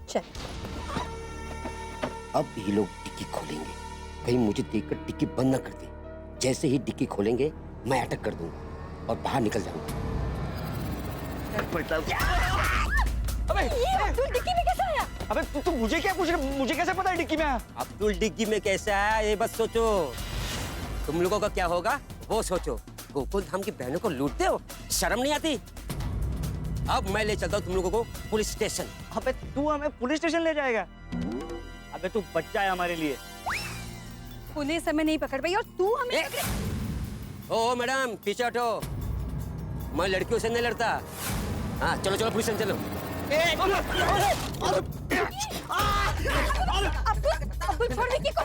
चल। अब ये लोग डिक्की खोलेंगे, कहीं मुझे देखकर डिक्की बंद न कर दे। जैसे ही डिक्की खोलेंगे मैं अटक कर दूंगा और बाहर निकल जाऊंगा। अबे ये अब्दुल डिक्की में कैसे आया? अबे तू मुझे क्या पूछ रहा? मुझे कैसे पता है डिक्की में आया? अब्दुल डिग्गी में कैसे आया ये बस सोचो। तुम लोगों का क्या होगा वो सोचो। गोकुलधाम की बहनों को लूटते हो, शर्म नहीं आती? अब मैं ले चलता हूँ तुम लोगों को पुलिस स्टेशन। अबे तू हमें पुलिस स्टेशन ले जाएगा? अबे तू बच्चा है हमारे लिए। पुलिस हमें नहीं पकड़ पाई और तू हमें ओ मैडम पीछे हटो, मैं लड़कियों से नहीं लड़ता। हाँ चलो चलो पुलिस स्टेशन चलो। अब्दुल छोड़ विक्की को।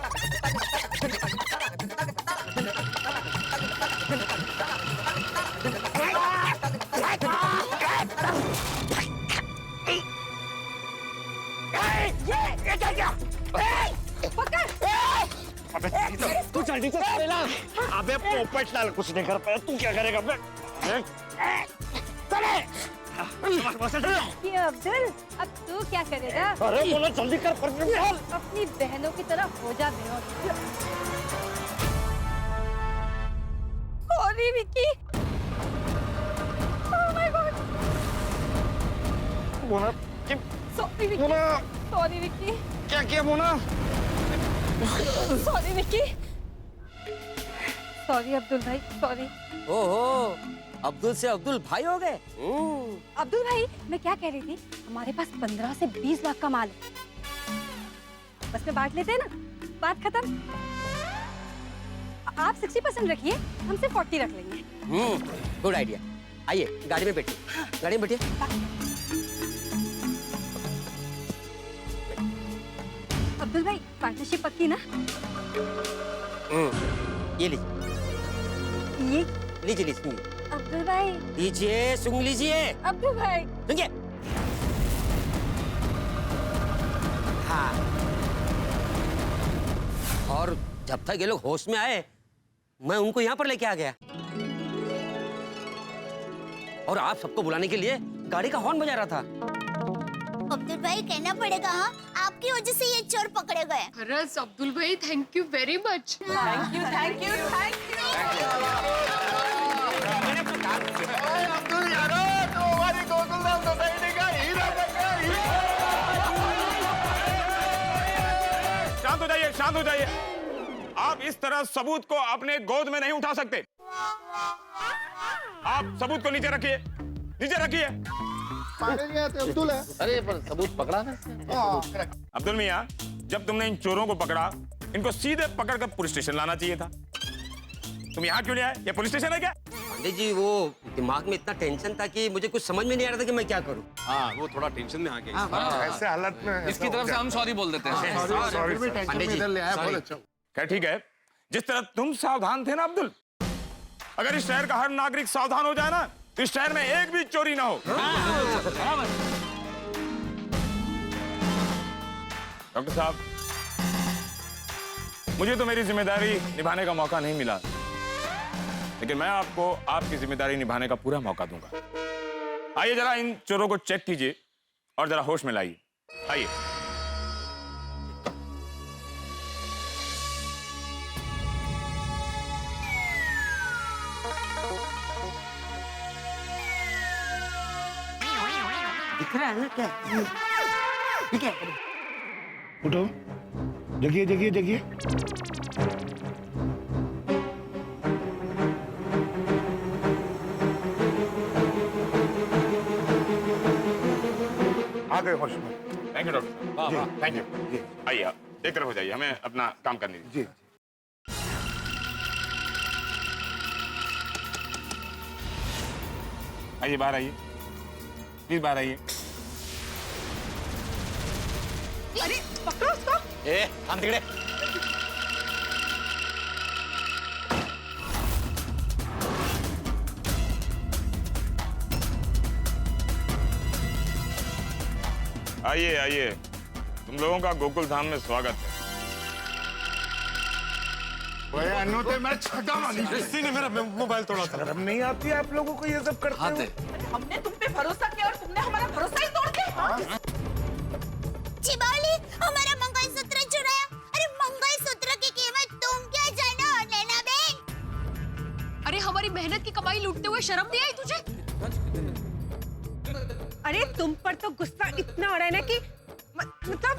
तू जल्दी से चलेगा। अबे पोपटलाल कुछ नहीं कर पाया, तू क्या करेगा? ये अब्दुल, अब तू क्या करेगा? अरे बोलो जल्दी कर। अपनी बहनों की तरह हो जा बेहोश। Sorry Vicky. Oh my God. Mona sorry Vicky. Sorry Vicky. क्या किया मोना? सॉरी विक्की। सॉरी अब्दुल भाई, सॉरी। ओहो, अब्दुल से अब्दुल भाई हो गए। अब्दुल भाई, मैं क्या कह रही थी, हमारे पास 15 से 20 लाख का माल है, बस में बांट लेते हैं ना, बात खत्म। आप 60% रखिए, हम सिर्फ 40 रख लेंगे। Good idea. आइए गाड़ी में बैठिए। गाड़ी में बैठिए। अब्दुल भाई, पार्टनरशिप पक्की ना? ये लीजिए। ये लीजिए लीजिए। अब्दुल भाई लीजिए, सुन लीजिए। अब्दुल भाई सुनिए। हाँ, और जब तक ये लोग होश में आए मैं उनको यहाँ पर लेके आ गया और आप सबको बुलाने के लिए गाड़ी का हॉर्न बजा रहा था। अब्दुल भाई कहना पड़ेगा, हाँ आपकी वजह से ये चोर पकड़े गए। अरे अब्दुल भाई, thank you very much. Thank you thank you thank you. Abdul यारो, तो हमारी गोकुलधाम सोसाइटी का हीरा बन गया। शांत हो जाइए, शांत हो जाइए। आप इस तरह सबूत को अपने गोद में नहीं उठा सकते। आप सबूत को नीचे रखिए, नीचे रखिए। अब्दुल है। अरे पर सबूत पकड़ा ना। अब्दुल मियां, जब तुमने इन चोरों को पकड़ा, इनको सीधे पकड़कर पुलिस स्टेशन लाना चाहिए था। तुम यहाँ क्यों नहीं आए? ये पुलिस स्टेशन है क्या? पंडित जी, वो दिमाग में इतना टेंशन था कि मुझे कुछ समझ में नहीं आ रहा था कि मैं क्या करूं। हाँ, वो थोड़ा टेंशन में आ गया। ऐसे हालत में इसकी तरफ से हम सॉरी बोल देते हैं। पंडित जी, क्या ठीक है? जिस तरह तुम सावधान थे ना अब्दुल, अगर इस शहर का हर नागरिक सावधान हो जाए ना, तो इस शहर में एक भी चोरी ना हो। डॉक्टर साहब, मुझे तो मेरी जिम्मेदारी निभाने का मौका नहीं मिला, लेकिन मैं आपको आपकी जिम्मेदारी निभाने का पूरा मौका दूंगा। आइए जरा इन चोरों को चेक कीजिए और जरा होश में लाइए। आइए। दिख रहा है ना क्या? ठीक है। उठो, जगिए जगिए जगिए। आ गए होश में। थैंक यू डॉक्टर साहब, थैंक यू। जी आइए आप एक तरफ हो जाइए, हमें अपना काम करने दीजिए। जी। आइए बाहर आइए, प्लीज बाहर आइए। अरे पकड़ो उसको। हम तिकडे। आइए आइए, तुम लोगों का गोकुल धाम में स्वागत है। मैं छटा मानी। इसी ने मेरा मोबाइल तोड़ा था। शर्म नहीं आती आप लोगों को ये सब करते हो? हमने तुम पे भरोसा किया और तुमने हमारा भरोसा ही तोड़ दिया। चिबावली, हमारा मंगलसूत्र चुराया। अरे मंगलसूत्र की कीमत तुम क्या जानो नैना बहन? अरे हमारी मेहनत की कमाई लूटते हुए शर्म नहीं आई तुझे? अरे तुम पर तो गुस्सा इतना हो रहा है ना कि मतलब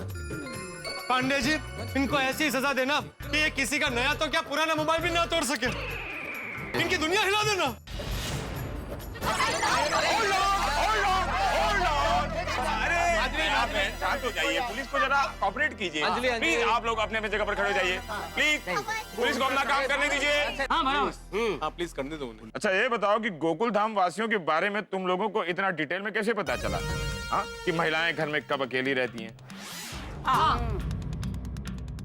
पांडे जी, इनको ऐसी सजा देना कि ये किसी का नया तो क्या पुराना मोबाइल भी ना तोड़ सके। इनकी दुनिया हिला देना। अरे शांत हो जाइए, पुलिस को जरा कोऑपरेट कीजिए। प्लीज आप लोग अपने अपने जगह पर खड़े हो जाइए। प्लीज पुलिस को अपना काम करने दीजिए। हाँ प्लीज करने दो उन्हें। अच्छा ये बताओ कि गोकुल धाम वासियों के बारे में तुम लोगों को इतना डिटेल में कैसे पता चला? हाँ, कि महिलाएं घर में कब अकेली रहती हैं?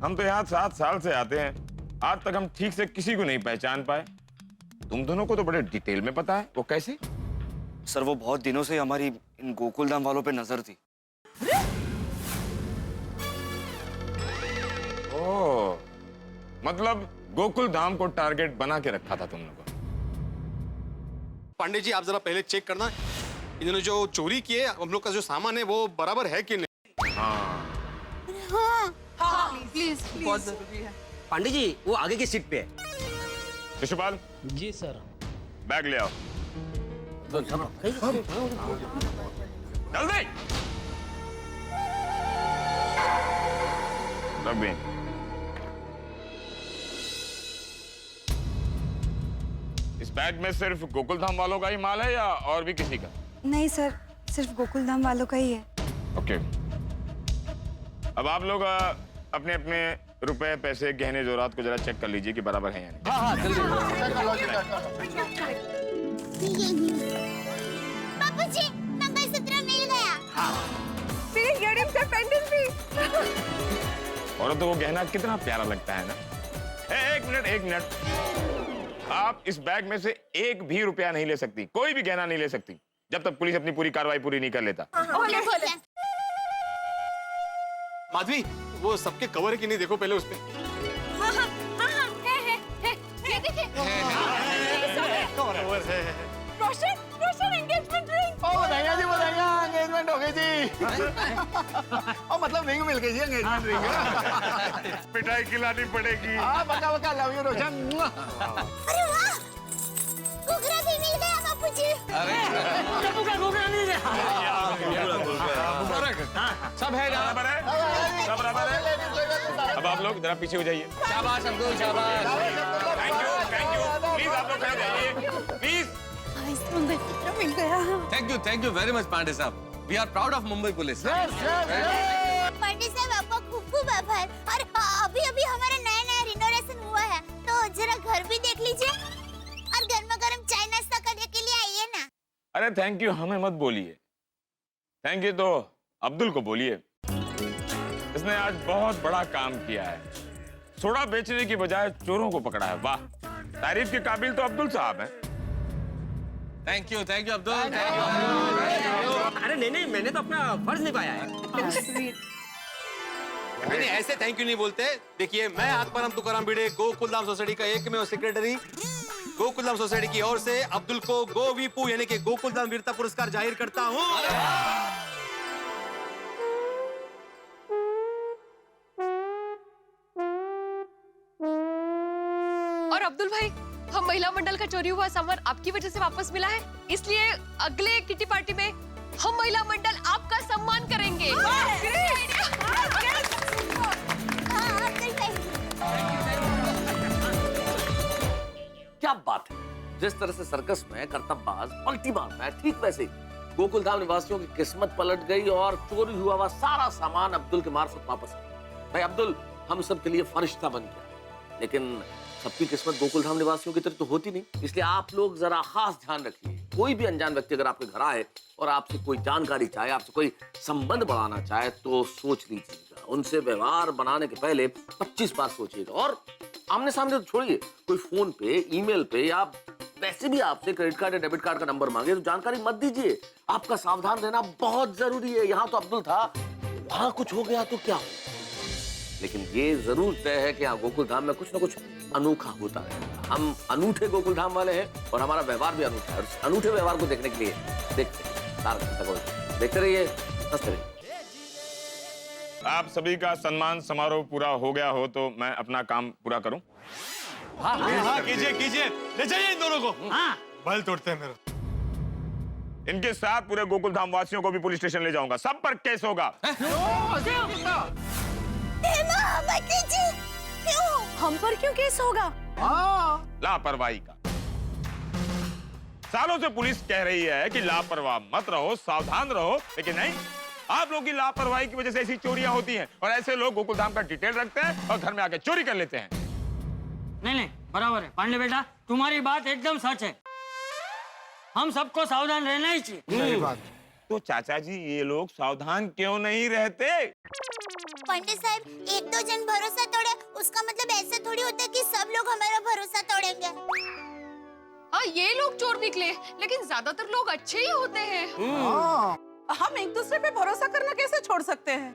हम तो यहाँ 7 साल से आते हैं, आज तक हम ठीक से किसी को नहीं पहचान पाए। तुम दोनों को तो बड़े डिटेल में पता है, वो कैसे? सर वो बहुत दिनों से हमारी इन गोकुल धाम वालों पे नजर थी। ओह, मतलब गोकुल धाम को टारगेट बना के रखा था तुम लोगों ने। पांडे जी आप जरा पहले चेक करना, इन्होंने जो चोरी किए हम लोग का जो सामान है वो बराबर है कि नहीं। हाँ प्लीज बहुत जरूरी है। पांडे जी वो आगे की सीट पे है। शिशुपाल जी सर। बैग ले आओ जल्दी। रबीन, इस बैग में सिर्फ गोकुल धाम वालों का ही माल है या और भी किसी का? नहीं सर, सिर्फ गोकुल धाम वालों का ही है। ओके, अब आप लोग अपने अपने रुपए पैसे गहने जोरात को जरा चेक कर लीजिए कि बराबर है या नहीं। हाँ जल्दी। बापूजी, मंगलसूत्र मिल गया। मेरे इयररिंग्स और पेंडेंट भी। और तो वो गहना कितना प्यारा लगता है ना। एक मिनट, आप इस बैग में से एक भी रुपया नहीं ले सकती, कोई भी गहना नहीं ले सकती जब तक पुलिस अपनी पूरी कार्रवाई पूरी नहीं कर लेता। माधवी, वो सबके कवर है कि नहीं देखो पहले उसपे। कवर है। रोशन एंगेजमेंट रिंग। ओ बताइए जी, एंगेजमेंट हो गई जी। ओ मतलब रिंग मिल गई जी, एंगेजमेंट रिंग। पिटाई खिलानी पड़ेगी। हाँ पक्का पक्का, लव यू रोशन। अरे वाह, घुघरा भी मिल गया बापूजी। सब है जहाँ पर है, सब बराबर है। अब आप लोग जरा पीछे हो जाइए। शाबाश अब्दुल, शाबाश। थैंक यू, प्लीज आप लोग खड़े जाइए, प्लीज। मंगलसूत्र मिल गया। Thank you very much Pandey sahab. We are proud of Mumbai police. Pandey sahab आपका खूब खूब आभार। और अभी अभी हमारा नया रिनोवेशन हुआ है, तो जरा घर भी देख लीजिए और गर्मा गर्म चाय नाश्ता करने के लिए आइए ना। अरे थैंक यू हमें मत बोलिए, थैंक यू तो अब्दुल को बोलिए। इसने आज बहुत बड़ा काम किया है, सोडा बेचने की बजाय चोरों को पकड़ा है। वाह, तारीफ के काबिल तो अब्दुल साहब हैं। Thank you Abdul. अरे नहीं, मैंने तो अपना फर्ज निभाया है। नहीं ऐसे थैंक यू नहीं बोलते। देखिए, मैं आत्माराम तुकाराम भिड़े, गोकुलधाम सोसाइटी का एकमेव सेक्रेटरी, गोकुलधाम सोसाइटी की ओर से अब्दुल को गोवीपू यानी कि गोकुलधाम वीरता पुरस्कार जाहिर करता हूँ। और अब्दुल भाई, हम महिला मंडल का चोरी हुआ सामान आपकी वजह से वापस मिला है, इसलिए अगले किटी पार्टी में हम महिला मंडल आपका सम्मान करेंगे। क्या बात है, जिस तरह से सर्कस में करतबबाज पलटी मारता है, ठीक वैसे ही गोकुलधाम निवासियों की किस्मत पलट गई और चोरी हुआ हुआ सारा सामान अब्दुल के मार्फत वापस आया। भाई अब्दुल हम सब के लिए फरिश्ता बन गया, लेकिन सबकी किस्मत गोकुलधाम निवासियों की तरह तो होती नहीं, इसलिए आप लोग जरा खास ध्यान रखिए। कोई भी अनजान व्यक्ति अगर आपके घर आए और आपसे कोई जानकारी चाहे, आपसे कोई संबंध बढ़ाना चाहे, तो सोच लीजिएगा। उनसे व्यवहार बनाने के पहले 25 बार सोचिएगा। और आमने सामने तो छोड़िए, कोई फोन पे, ईमेल पे या वैसे भी आपसे क्रेडिट कार्ड या डेबिट कार्ड का नंबर मांगे तो जानकारी मत दीजिए। आपका सावधान रहना बहुत जरूरी है। यहाँ तो अब्दुल था, वहां कुछ हो गया तो क्या हो, लेकिन ये जरूर तय है कि यहाँ गोकुलधाम में कुछ ना कुछ अनोखा होता है। हम अनूठे गोकुलधाम वाले हैं और हमारा व्यवहार भी अनूठा है। और अनूठे व्यवहार को देखने के लिए देखते रहिए, हंसते रहिए। आप सभी का सम्मान समारोह पूरा हो गया हो तो मैं अपना काम पूरा करूं? हाँ कीजिए कीजिए, ले जाइए इन दोनों को। हाँ बल तोड़ते हैं मेरा। इनके साथ पूरे गोकुलधाम वासियों को भी पुलिस स्टेशन ले जाऊंगा, सब पर केस होगा। क्यों? हम पर क्यों केस होगा? लापरवाही का। सालों से पुलिस कह रही है कि लापरवाह मत रहो, सावधान रहो, लेकिन नहीं, आप लोगों की लापरवाही की वजह से ऐसी चोरियां होती हैं और ऐसे लोग गोकुलधाम का डिटेल रखते हैं और घर में आके चोरी कर लेते हैं। नहीं, बराबर है पांडे बेटा, तुम्हारी बात एकदम सच है। हम सबको सावधान रहना ही चाहिए। सही बात। तो चाचा जी ये लोग सावधान क्यों नहीं रहते? पंडित साहब, एक दो जन भरोसा तोड़े उसका मतलब ऐसे थोड़ी होता है कि सब लोग हमारा भरोसा तोड़ेंगे। हाँ, ये लोग चोर निकले, लेकिन ज्यादातर लोग अच्छे ही होते हैं। हम एक दूसरे पे भरोसा करना कैसे छोड़ सकते हैं?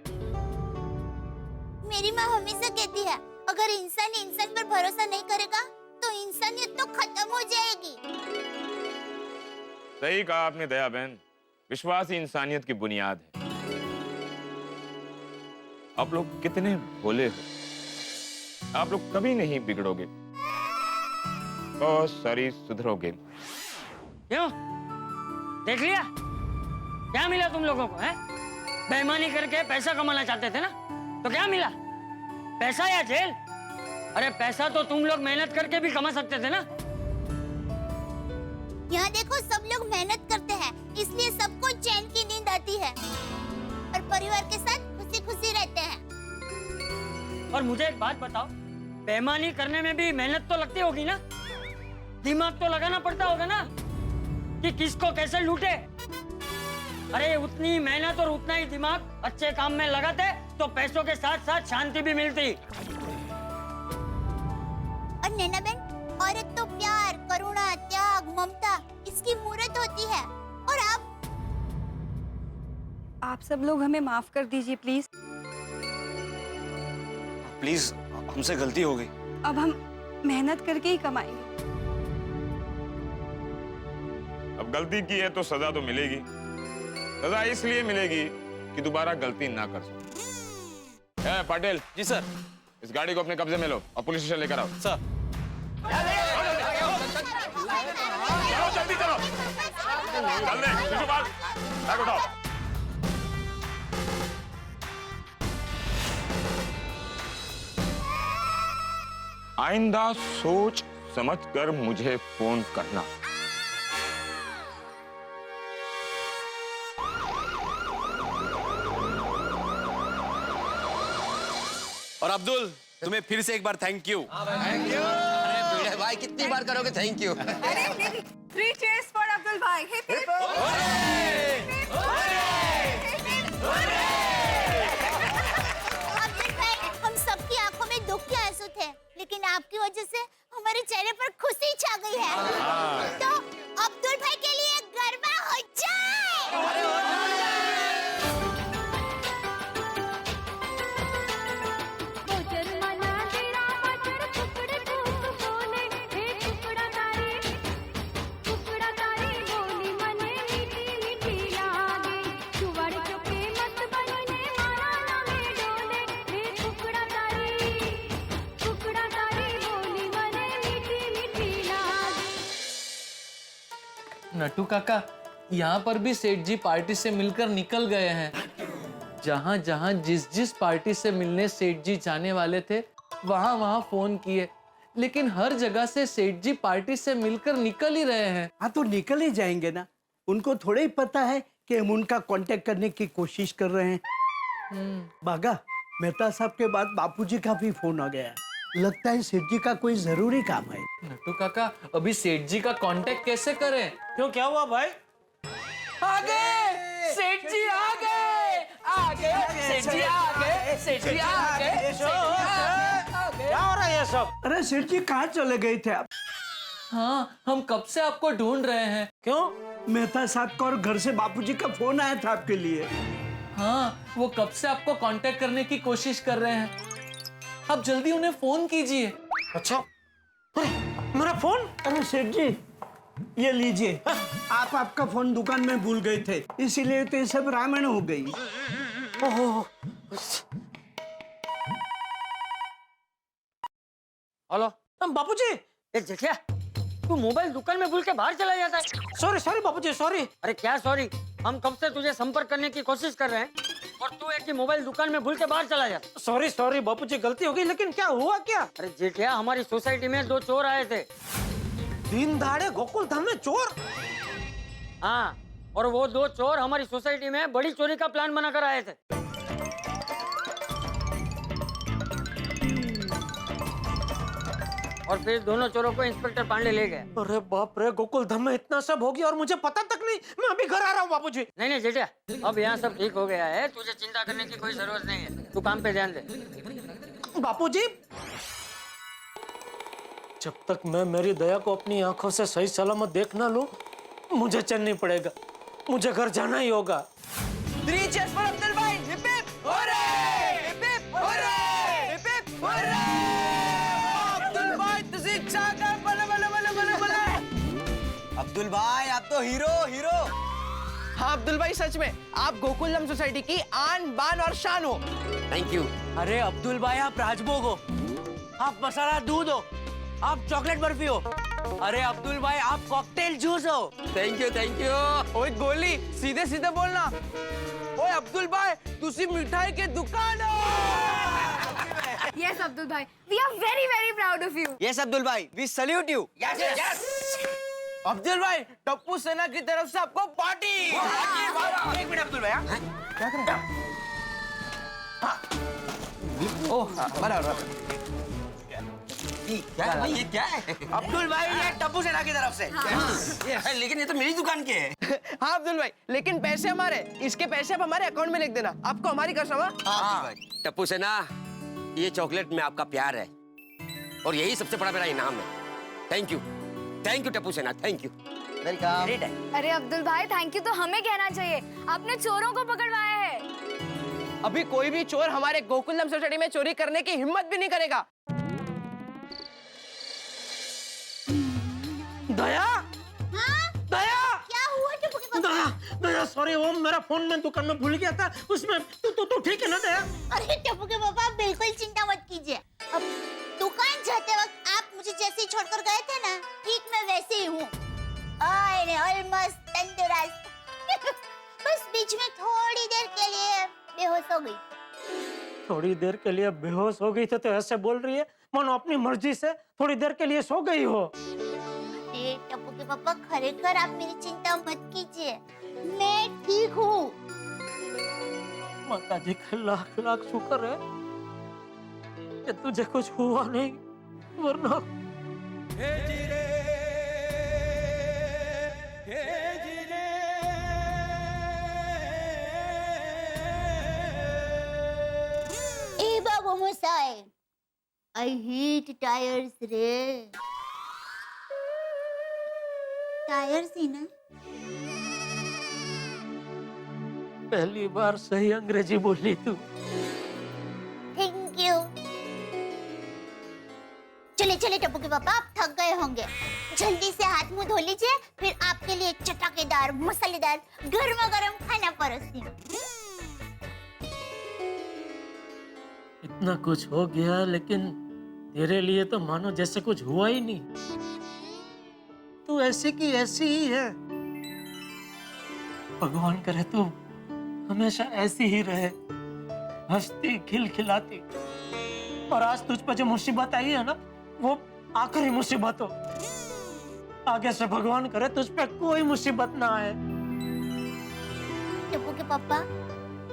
मेरी माँ हमेशा कहती है, अगर इंसान इंसान पर भरोसा नहीं करेगा तो इंसानियत तो खत्म हो जाएगी। सही कहा आपने दया बहन, विश्वास ही इंसानियत की बुनियाद है। आप लोग कितने भोले हो, आप लोग कभी नहीं बिगड़ोगे, बहुत सारी सुधरोगे। क्यों? देख लिया क्या मिला तुम लोगों को? है बेईमानी करके पैसा कमाना चाहते थे ना, तो क्या मिला? पैसा या जेल? अरे पैसा तो तुम लोग मेहनत करके भी कमा सकते थे ना। यहाँ देखो, सब लोग मेहनत करते हैं, इसलिए सबको चैन की नींद आती है और परिवार के साथ खुशी खुशी रहते हैं। और मुझे एक बात बताओ, बेईमानी करने में भी मेहनत तो लगती होगी ना? दिमाग तो लगाना पड़ता होगा ना कि किसको कैसे लूटे। अरे उतनी मेहनत और उतना ही दिमाग अच्छे काम में लगाते तो पैसों के साथ साथ शांति भी मिलती। और नैना बहन, औरत तो प्यार, करुणा, त्याग, ममता इसकी मूर्त होती है। और आप सब लोग हमें माफ कर दीजिए प्लीज। प्लीज, हमसे गलती हो गई। अब हम मेहनत करके ही कमाएंगे। अब गलती की है तो सजा तो मिलेगी। सजा इसलिए मिलेगी कि दोबारा गलती ना कर सको। पाटिल जी सर। इस गाड़ी को अपने कब्जे में लो और पुलिस स्टेशन लेकर आओ। सर। चलो जल्दी चलो, जल्दी शिशुपाल, बैग उठाओ। आइंदा सोच समझकर मुझे फोन करना। और अब्दुल, तुम्हें फिर से एक बार थैंक यू। Thank you. अरे भिड़े भाई, कितनी बार करोगे थैंक यू? अरे नहीं, 3 cheers for अब्दुल भाई। Hip hip. अब्दुल भाई, हम सबकी आंखों में दुख के आंसू थे, लेकिन आपकी वजह से हमारे चेहरे पर खुशी छा गई है। तो अब्दुल भाई के लिए गरबा हो जाए। नटू काका, यहाँ पर भी सेठ जी पार्टी से मिलकर निकल गए हैं। जहाँ जहाँ जिस जिस पार्टी से मिलने सेठ जी जाने वाले थे, वहाँ वहाँ फोन किए, लेकिन हर जगह से सेठ जी पार्टी से मिलकर निकल ही रहे हैं। हाँ तो निकल ही जाएंगे ना, उनको थोड़ा ही पता है कि हम उनका कांटेक्ट करने की कोशिश कर रहे हैं। बागा, मेहता साहब के बाद बापूजी का भी फोन आ गया, लगता है सेठ जी का कोई जरूरी काम है। नटू काका, अभी सेठ जी का कांटेक्ट कैसे करें? क्यों, क्या हुआ भाई? आ गए सेठ जी, आ गए, आ गए सेठ जी, आ गए सेठ जी, आ गए। क्या हो रहा है ये सब? अरे सेठ जी कहाँ चले गए थे आप? हाँ, हम कब से आपको ढूंढ रहे हैं। क्यों? मेहता साहब का और घर से बापूजी का फोन आया था आपके लिए। हाँ, वो कब से आपको कांटेक्ट करने की कोशिश कर रहे हैं, आप जल्दी उन्हें फोन कीजिए। अच्छा, मेरा फोन? अरे सेठ जी, ये लीजिए। आप आपका फोन दुकान में भूल गए थे, इसीलिए तो ये सब रामायण हो गई। ओहो। हेलो बापूजी। जेठिया, तू मोबाइल दुकान में भूल के बाहर चला जाता है। सॉरी सॉरी बापूजी, सॉरी। अरे क्या सॉरी, हम कब से तुझे संपर्क करने की कोशिश कर रहे हैं और तू एक ही मोबाइल दुकान में भूल के बाहर चला जाता। सॉरी सॉरी बापूजी, गलती हो गई, लेकिन क्या हुआ क्या? अरे जेठिया, हमारी सोसाइटी में 2 चोर आए थे। दिन दहाड़े गोकुल धाम में चोर? हाँ, और वो 2 चोर हमारी सोसाइटी में बड़ी चोरी का प्लान बनाकर आए थे। और फिर दोनों चोरों को इंस्पेक्टर पांडे ले गए। अरे बाप रे, गोकुल धाम में इतना सब हो गया और मुझे पता तक नहीं। मैं अभी घर आ रहा हूँ बापूजी। नहीं जेठिया, अब यहाँ सब ठीक हो गया है, तुझे चिंता करने की कोई जरूरत नहीं है, तू काम पे ध्यान दे। बापूजी, जब तक मैं मेरी दया को अपनी आंखों से सही सलामत देख ना लूं, मुझे चैन नहीं पड़ेगा, मुझे घर जाना ही होगा। 3 cheers for अब्दुल भाई। हिप हिप होरे, हिप हिप होरे, हिप हिप होरे। अब्दुल भाई तुसी चाका बले बले बले बले बले। अब्दुल भाई, आप तो हीरो हीरो। हाँ अब्दुल भाई, सच में आप गोकुलधाम सोसाइटी की आन बान और शान हो। Thank you. अरे अब्दुल भाई, आप राजभोग हो, आप मसाला दूध हो, आप चॉकलेट बर्फी हो। अरे अब्दुल भाई, आप कॉकटेल जूस हो। Thank you thank you. ओए गोली, सीधे सीधे बोलना। ओए अब्दुल भाई, तुसी मिठाई के दुकान हो। Yes Abdul bhai, we are very very proud of you. Yes Abdul bhai, we salute you. Yes yes. Abdul bhai, Tappu सेना की तरफ से आपको पार्टी। एक मिनट अब्दुल भाई, क्या कर रहे हैं? ओह, बराबर। क्या भाई, ये क्या है? अब्दुल भाई, ये टप्पू सेना की तरफ से। हाँ। लेकिन ये तो मेरी दुकान के है। हाँ अब्दुल भाई, लेकिन पैसे हमारे, इसके पैसे आप हमारे अकाउंट में लिख देना, आपको हमारी कसम है। हाँ टप्पू सेना, ये चॉकलेट में आपका प्यार है और यही सबसे बड़ा मेरा इनाम है। थैंक यू टप्पू सेना, थैंक यू। वेलकम। अरे अब्दुल भाई, थैंक यू तो हमें कहना चाहिए, आपने चोरों को पकड़वाया है। अभी कोई भी चोर हमारे गोकुलधाम सोसाइटी में चोरी करने की हिम्मत भी नहीं करेगा। दया, हाँ? दया, क्या हुआ टप्पू के पापा? दया, दया, सॉरी, वो मेरा फोन मैं दुकान में भूल गया था, उसमें तू ठीक है ना दया? अरे टप्पू के पापा, बिल्कुल चिंता मत कीजिए। अब दुकान जाते वक्त आप मुझे जैसे ही छोड़कर गए थे ना, ठीक मैं वैसे ही हूँ। ऑलमोस्ट तंदुरुस्त। बस बीच में थोड़ी देर के लिए बेहोश हो गई। थोड़ी देर के लिए बेहोश हो गई थी तो ऐसे बोल रही है मानो अपनी मर्जी से थोड़ी देर के लिए सो गई हो। अरे टप्पू के पापा, खरेखर आप मेरी चिंता मत कीजिए, मैं ठीक हूँ। माता जी का लाख लाख शुक्र है कि तुझे कुछ हुआ नहीं, वरना ए बाबू मुसाई, I hate tires रे। टायर्स ही ना? पहली बार सही अंग्रेजी बोली तू। Thank you. चले चले टप्पू के पापा, आप थक गए होंगे, जल्दी से हाथ मुंह धो लीजिए, फिर आपके लिए चटाकेदार मसालेदार गर्मा गर्म खाना परोसती हूँ। इतना कुछ हो गया, लेकिन तेरे लिए तो मानो जैसे कुछ हुआ ही नहीं। तू ऐसी की ऐसी ही है, भगवान करे तू हमेशा ऐसी ही रहे, हंसती खिलखिलाती। और आज तुझ पर जो मुसीबत आई है ना, वो आखिरी मुसीबत हो। आगे से भगवान करे तुझ पे कोई मुसीबत ना आए। टप्पू के पापा,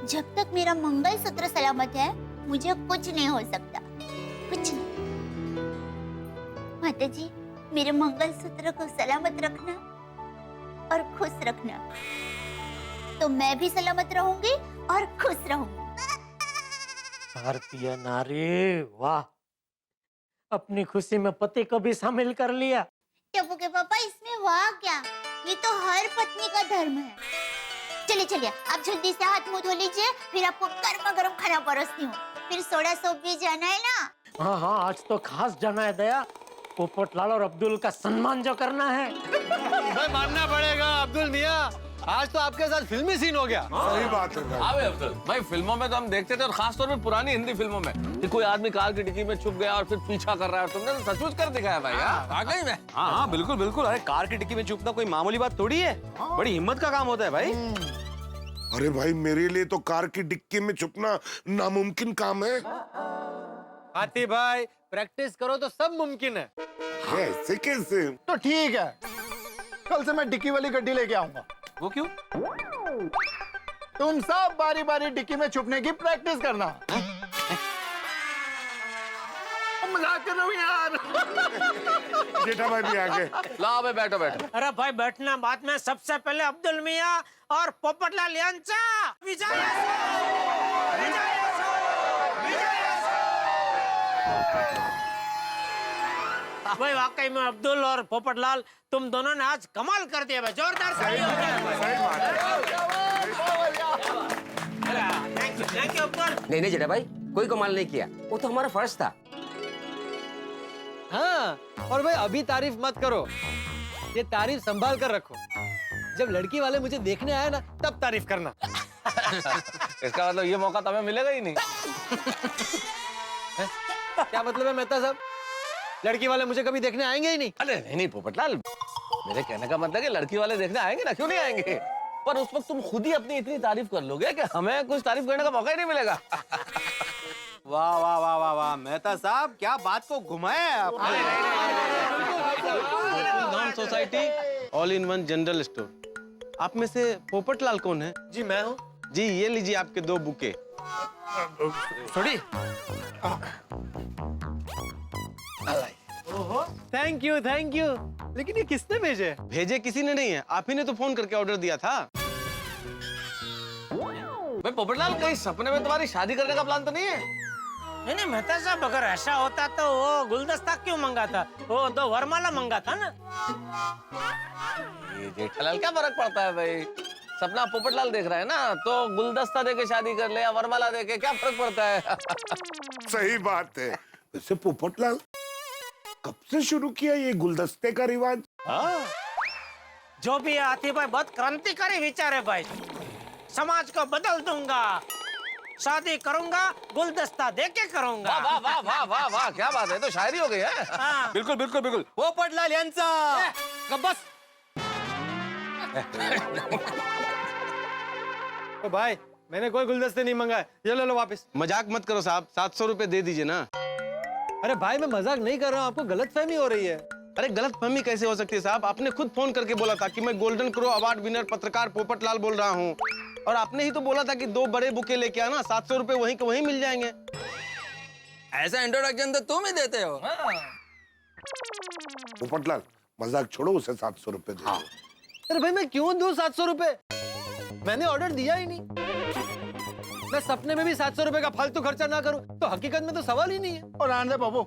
जब तक मेरा मंगलसूत्र सलामत है मुझे कुछ नहीं हो सकता, कुछ नहीं। माता जी, मेरे मंगलसूत्र को सलामत रखना और खुश रखना, तो मैं भी सलामत रहूंगी और खुश रहूंगी। भारतीय नारी, वाह, अपनी खुशी में पति को भी शामिल कर लिया। टप्पू के पापा, इसमें वाह क्या, ये तो हर पत्नी का धर्म है। चलिए चलिए, आप जल्दी से हाथ मुंह धो लीजिए, फिर आपको गर्मा गर्म खाना परोसती हूँ। फिर सोडा सोप भी जाना है ना। हाँ हाँ, आज तो खास जाना है दया। पोपटलाल और अब्दुल का सम्मान जो करना है। भाई मानना पड़ेगा अब्दुल मियाँ, आज तो आपके साथ फिल्मी सीन हो गया। सही बात है हाँ भाई अब्दुल भाई, फिल्मों में तो हम देखते थे, और खासतौर पे पुरानी हिंदी फिल्मों में, कि कोई आदमी कार की डिक्की में छुप गया और फिर पीछा कर रहा है। तुमने तो सचमुच कर दिखाया भाई। वाकई में। हाँ हाँ, बिल्कुल बिल्कुल। अरे कार की डिक्की में छुपना कोई मामूली बात थोड़ी है, बड़ी हिम्मत का काम होता है भाई। अरे भाई, मेरे लिए तो कार की डिक्की में छुपना नामुमकिन काम है। हाथी भाई, प्रैक्टिस करो तो सब मुमकिन है। ऐसे कैसे? तो ठीक है, कल से मैं डिक्की वाली गड्डी लेके आऊंगा। वो क्यों? तुम सब बारी बारी डिक्की में छुपने की प्रैक्टिस करना। मजाक कर रहा हूँ यार। जेठा भाई भी आ गए। लाओ भाई, बैठो बैठो। अरे भाई बैठना, बाद में सबसे पहले अब्दुल मियाँ और पोपटलाल यांचा विजय। भाई वाकई में अब्दुल और पोपटलाल, तुम दोनों ने आज कमाल कर दिया भाई, जोरदार ताली हो जाए। Thank you Abdul. नहीं जेठा भाई, कोई कमाल नहीं किया, वो तो हमारा फर्ज था। हाँ, और भाई अभी तारीफ मत करो, ये तारीफ संभाल कर रखो। जब लड़की वाले मुझे देखने आए ना, तब तारीफ करना। इसका मतलब ये मौका तुम्हें मिलेगा ही नहीं। क्या मतलब है मेहता साहब? लड़की वाले मुझे कभी देखने आएंगे ही नहीं? अरे नहीं पोपटलाल, मेरे कहने का मतलब है लड़की वाले देखने आएंगे ना, क्यों नहीं आएंगे, पर उस वक्त तुम खुद ही अपनी इतनी तारीफ कर लोगे कि हमें कुछ तारीफ करने का मौका ही नहीं मिलेगा। वाह वाह वाह वाह वाह, मेहता साहब क्या बात को घुमाया है आपने। नाम society all in one general store. आप में से पोपटलाल कौन है? जी मैं हूँ। जी ये लीजिए आपके 2 बुके। छोड़ी। Thank you thank you. लेकिन ये किसने भेजे? भेजे किसी ने नहीं है, आप ही ने तो फोन करके ऑर्डर दिया था। भाई पोपटलाल, कहीं सपने में तुम्हारी शादी करने का प्लान तो नहीं है? नहीं मेहता साहब, अगर ऐसा होता तो वो गुलदस्ता क्यों मंगाता, वो 2 वरमाला मंगाता ना। ये जेठालाल क्या फर्क पड़ता है भाई, सपना पोपटलाल देख रहा है ना, तो गुलदस्ता देके शादी कर ले या वरमाला देके, क्या फर्क पड़ता है। सही बात है। वैसे पोपटलाल, कब से शुरू किया ये गुलदस्ते का रिवाज? जो भी आती भाई, बहुत क्रांतिकारी विचार है भाई। समाज को बदल दूंगा, शादी करूंगा गुलदस्ता देके करूंगा। वाह वाह वाह वाह वाह, क्या बात है, तो शायरी हो गई है। हाँ। बिल्कुल बिल्कुल बिल्कुल। पोपटलाल यांचा। बस। ओ भाई, मैंने कोई गुलदस्ते नहीं मंगाए, ये ले लो वापस। मजाक मत करो साहब, 700 रुपए दे दीजिए ना। अरे भाई मैं मजाक नहीं कर रहा हूँ, आपको गलतफहमी हो रही है। अरे गलतफहमी कैसे हो सकती है साहब, आपने खुद फोन करके बोला था कि मैं गोल्डन क्रो अवार्ड विनर पत्रकार पोपटलाल बोल रहा हूँ, और आपने ही तो बोला था कि 2 बड़े बुके लेके आना, 700 रुपए वहीं के वहीं मिल जाएंगे। ऐसा इंट्रोडक्शन तो तुम ही देते हो। पोपटलाल, मजाक छोड़ो, उसे 700 रुपए दे। अरे भाई मैं क्यों दूं 700 रुपए? मैंने ऑर्डर दिया ही नहीं। मैं सपने में भी 700 रुपए का फालतू खर्चा ना करूं तो हकीकत में तो सवाल ही नहीं है। और आने दे बाबू,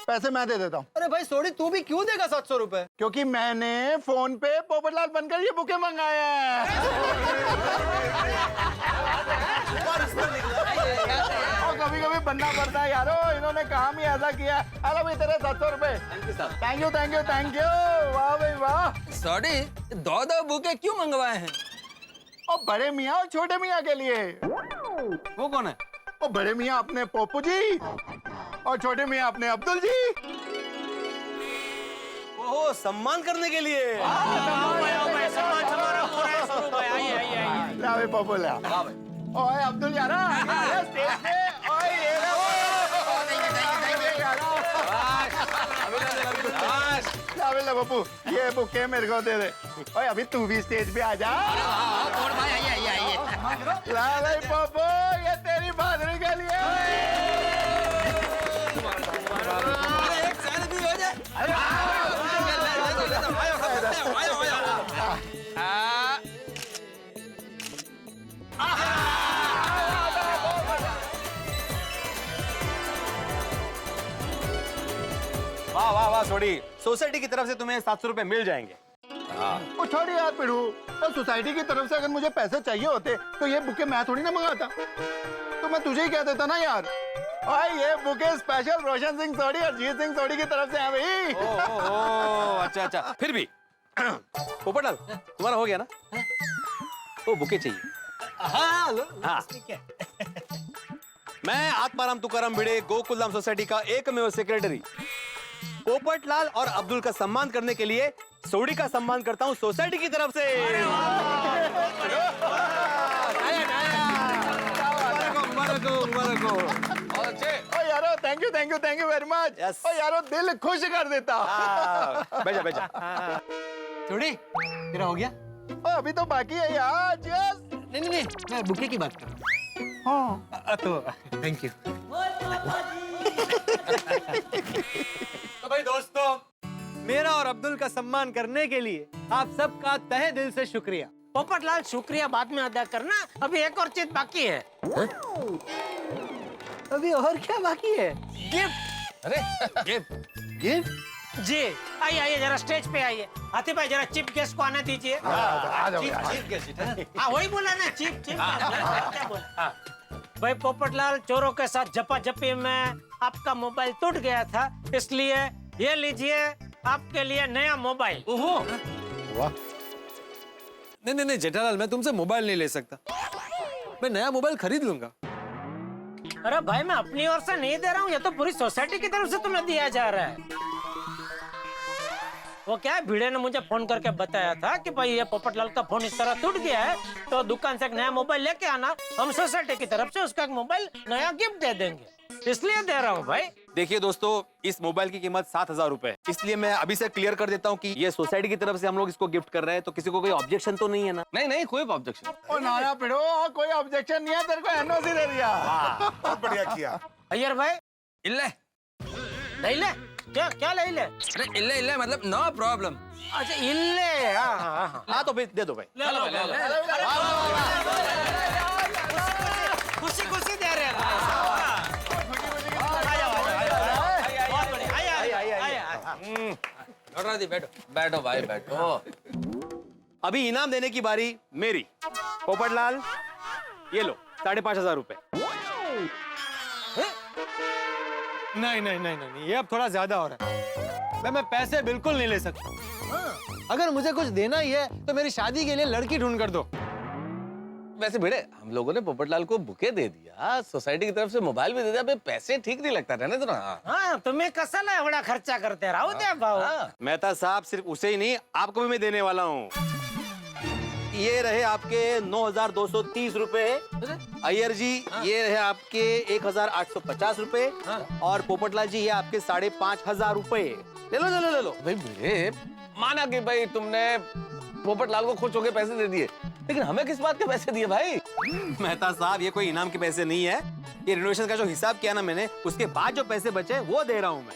पैसे मैं दे देता हूँ। अरे भाई सोडी, तू भी क्यों देगा 700 रुपए? क्योंकि मैंने फोन पे पोपटलाल बनकर ये बुके मंगाए हैं। और कभी कभी बनना पड़ता है यारो, इन्होंने काम ही ऐसा किया। अरे भाई तेरे 700 रुपए। Thank you thank you thank you. वाह भाई वाह। सॉरी, 2 बुके क्यों मंगवाए हैं? और बड़े मियाँ और छोटे मियाँ के लिए। वो कौन है? और बड़े मियाँ अपने पोपू जी और छोटे मियाँ अपने अब्दुल जी। ओह, सम्मान करने के लिए। सम्मान समारोह हो रहा है शुरू भाई, आइए भाई पॉपुलर। ओए अब्दुल यारा स्टेज पे। ओए ये लो। ला बापू ये बुके मेरे को दे दे। ओए अभी तू भी स्टेज पे आ जा। ला भाई पप्पू ये तेरी बहादुरी के लिए। एक साल भी हो जाए। वाह वाह वाह सोडी, सोसाइटी की तरफ से तुम्हें 700 रुपए मिल जाएंगे। ओ छोड़ यार पिड़ू, तो सोसाइटी की तरफ से अगर मुझे पैसे चाहिए होते तो ये बुके मैं थोड़ी ना मंगाता, तो मैं तुझे ही कह देता ना यार। ओए ये बुके स्पेशल रोशन सिंह सोडी और जीत सिंह सोडी की तरफ से है भाई। अच्छा अच्छा, फिर भी पोपटलाल तुम्हारा हो गया ना? वो बुके चाहिए। हाँ। मैं आत्माराम तुकाराम भिड़े गोकुलधाम सोसाइटी का एकमेव सेक्रेटरी पोपटलाल और अब्दुल का सम्मान करने के लिए सोडी का सम्मान करता हूँ सोसाइटी की तरफ से। यारो थैंक यू वेरी मच। ओ यारो दिल खुश कर देता। बैठा बैठा। सोडी तेरा हो गया? ओ अभी तो बाकी है यार। नहीं, मैं बुके की बात कर रहा हूँ। हाँ तो थैंक यू। तो भाई दोस्तों, मेरा और अब्दुल का सम्मान करने के लिए आप सबका तहे दिल से शुक्रिया। पोपटलाल शुक्रिया बाद में अदा करना, अभी एक और चीज बाकी है। अभी और क्या बाकी है? गिफ्ट। अरे गिफ्ट? जी आइए जरा स्टेज पे आइए। हाथी भाई जरा चीफ गेस्ट को आने दीजिए। हाँ वही बोला ना, चीफ क्या बोला? भाई पोपटलाल, चोरों के साथ झपाझपी में आपका मोबाइल टूट गया था, इसलिए ये लीजिए आपके लिए नया मोबाइल। ओहो वाह। नहीं जेठालाल, मैं तुमसे मोबाइल नहीं ले सकता, मैं नया मोबाइल खरीद लूंगा। अरे भाई मैं अपनी ओर से नहीं दे रहा हूँ, ये तो पूरी सोसाइटी की तरफ से तुम्हें दिया जा रहा है। वो क्या है, भिड़े ने मुझे फोन करके बताया था कि भाई ये पोपटलाल का फोन इस तरह टूट गया है, तो दुकान से एक नया मोबाइल लेके आना, हम सोसाइटी की तरफ से उसका एक मोबाइल नया गिफ्ट दे देंगे, इसलिए दे रहा हूँ भाई। देखिए दोस्तों, इस मोबाइल की कीमत 7,000 रुपए, इसलिए मैं अभी से क्लियर कर देता हूँ कि ये सोसाइटी की तरफ से हम लोग इसको गिफ्ट कर रहे हैं, तो किसी को कोई ऑब्जेक्शन तो नहीं है ना? नहीं कोई ऑब्जेक्शन। ओ नाना पिड़ो, कोई ऑब्जेक्शन नहीं है, तेरे को एनओसी दे दिया। बहुत बढ़िया किया। अय्यर भाई इल्ले ले क्या ले ले? अरे इल्ले मतलब नो प्रॉब्लम। अच्छा इल्ले। हाँ तो फिर दे दो भाई। खुशी दे रहे हैं। बैठो भाई बैठो। अभी इनाम देने की बारी मेरी। पोपटलाल ये लो 5,500 रुपए। नहीं, ये अब थोड़ा ज्यादा हो रहा है। मैं पैसे बिल्कुल नहीं ले सकता। अगर मुझे कुछ देना ही है तो मेरी शादी के लिए लड़की ढूंढ कर दो। वैसे भिड़े, हम लोगों ने पोपटलाल को बुके दे दिया, सोसाइटी की तरफ से मोबाइल भी दे दिया, पैसे ठीक नहीं लगता, रहने दो ना। हाँ तुम्हें कसाला एवढा खर्चा करते राहू द्या भाऊ। मेहता साहब, सिर्फ उसे ही नहीं, आपको भी मैं देने वाला हूँ। ये रहे आपके 9,230 रुपए। अय्यर जी ये रहे आपके 1,850 रुपए। और पोपटलाल जी ये आपके 5,500 रुपए। ले लो। भाई भिड़े, माना कि भाई तुमने पोपटलाल को खुश होके पैसे दे दिए, लेकिन हमें किस बात के पैसे दिए भाई? मेहता साहब, ये कोई इनाम के पैसे नहीं है, ये रिनोवेशन का जो हिसाब किया ना मैंने, उसके बाद जो पैसे बचे वो दे रहा हूँ मैं।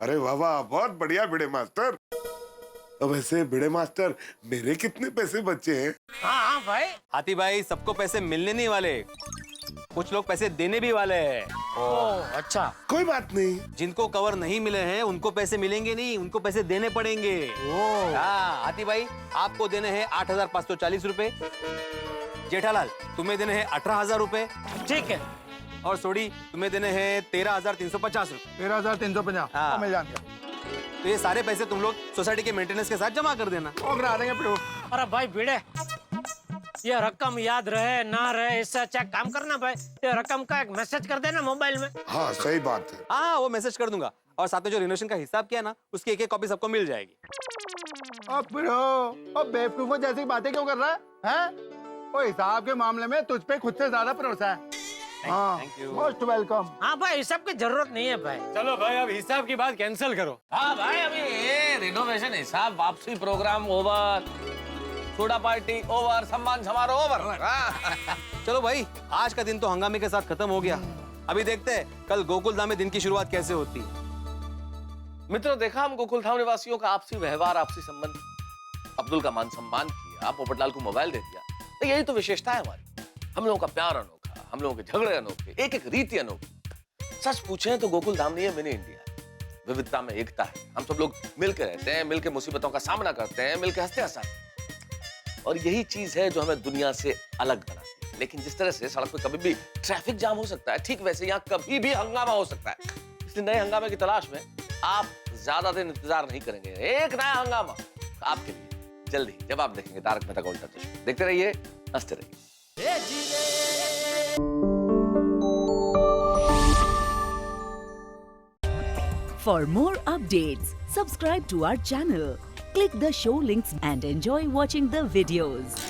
अरे वाह, बहुत बढ़िया भिड़े मास्टर। तो वैसे भिड़े मास्टर, मेरे कितने पैसे बचे हैं? हाँ भाई। हाथी भाई, सबको पैसे मिलने नहीं वाले, कुछ लोग पैसे देने भी वाले हैं। अच्छा कोई बात नहीं। जिनको कवर नहीं मिले हैं उनको पैसे मिलेंगे नहीं, उनको पैसे देने पड़ेंगे। हाँ हाथी भाई, आपको देने हैं 8,540 रुपए। जेठालाल तुम्हें देने हैं 18,000 रुपए। ठीक है। और सोडी तुम्हें देने हैं 13,350 रुपए। 13,350। हाँ। मैं जान गया। तो ये सारे पैसे तुम लोग सोसाइटी के मेंटेनेंस के साथ जमा कर देना। करा देंगे पिड़ो। अरे भाई भिड़े, ये रकम याद रहे ना रहे, इससे अच्छा काम करना भाई, ये रकम का एक मैसेज कर देना मोबाइल में। हाँ सही बात है। हाँ वो मैसेज कर दूंगा, और साथ में जो रिनोवेशन का हिसाब किया ना, उसकी एक कॉपी सबको मिल जाएगी। अब ब्रो, अब बेवकूफों जैसी बातें क्यों कर रहा है? हैं? ओ हिसाब के मामले में तुझ पे खुद से ज्यादा भरोसा है। हाँ, मोस्ट वेलकम। हाँ भाई, हिसाब की जरूरत नहीं है भाई। चलो भाई अब हिसाब की बात कैंसिल करो। हाँ भाई, अभी ये रिनोवेशन हिसाब वापसी programme over, soda party over, सम्मान समारोह ओवर। चलो भाई, आज का दिन तो हंगामे के साथ खत्म हो गया। अभी देखते हैं कल गोकुलधाम में दिन की शुरुआत कैसे होती है। मित्रों, देखा हम गोकुलधाम निवासियों का आपसी व्यवहार, आपसी संबंध, अब्दुल का मान सम्मान किया, पोपटलाल को मोबाइल दे दिया। तो यही तो विशेषता है हमारी। हम लोगों का प्यार अनोखा, हम लोगों के झगड़े अनोखे, एक एक रीति अनोखी। सच पूछें तो गोकुलधाम नहीं है, मिनी इंडिया है। विविधता में एकता है। हम सब लोग मिलकर रहते हैं, मिलकर मुसीबतों का सामना करते हैं, मिलकर हंसते हंसाते। और यही चीज है जो हमें दुनिया से अलग बनाती है। लेकिन जिस तरह से सड़क पर कभी भी ट्रैफिक जाम हो सकता है, ठीक वैसे यहाँ कभी भी हंगामा हो सकता है। इसलिए नए हंगामे की तलाश में आप ज्यादा दिन इंतजार नहीं करेंगे। एक नया हंगामा आपके लिए जल्दी, जब आप देखेंगे तारक मेहता का उल्टा चश्मा। देखते रहिए, हंसते रहिए। For more updates, subscribe to our channel, click the show links and enjoy watching the videos.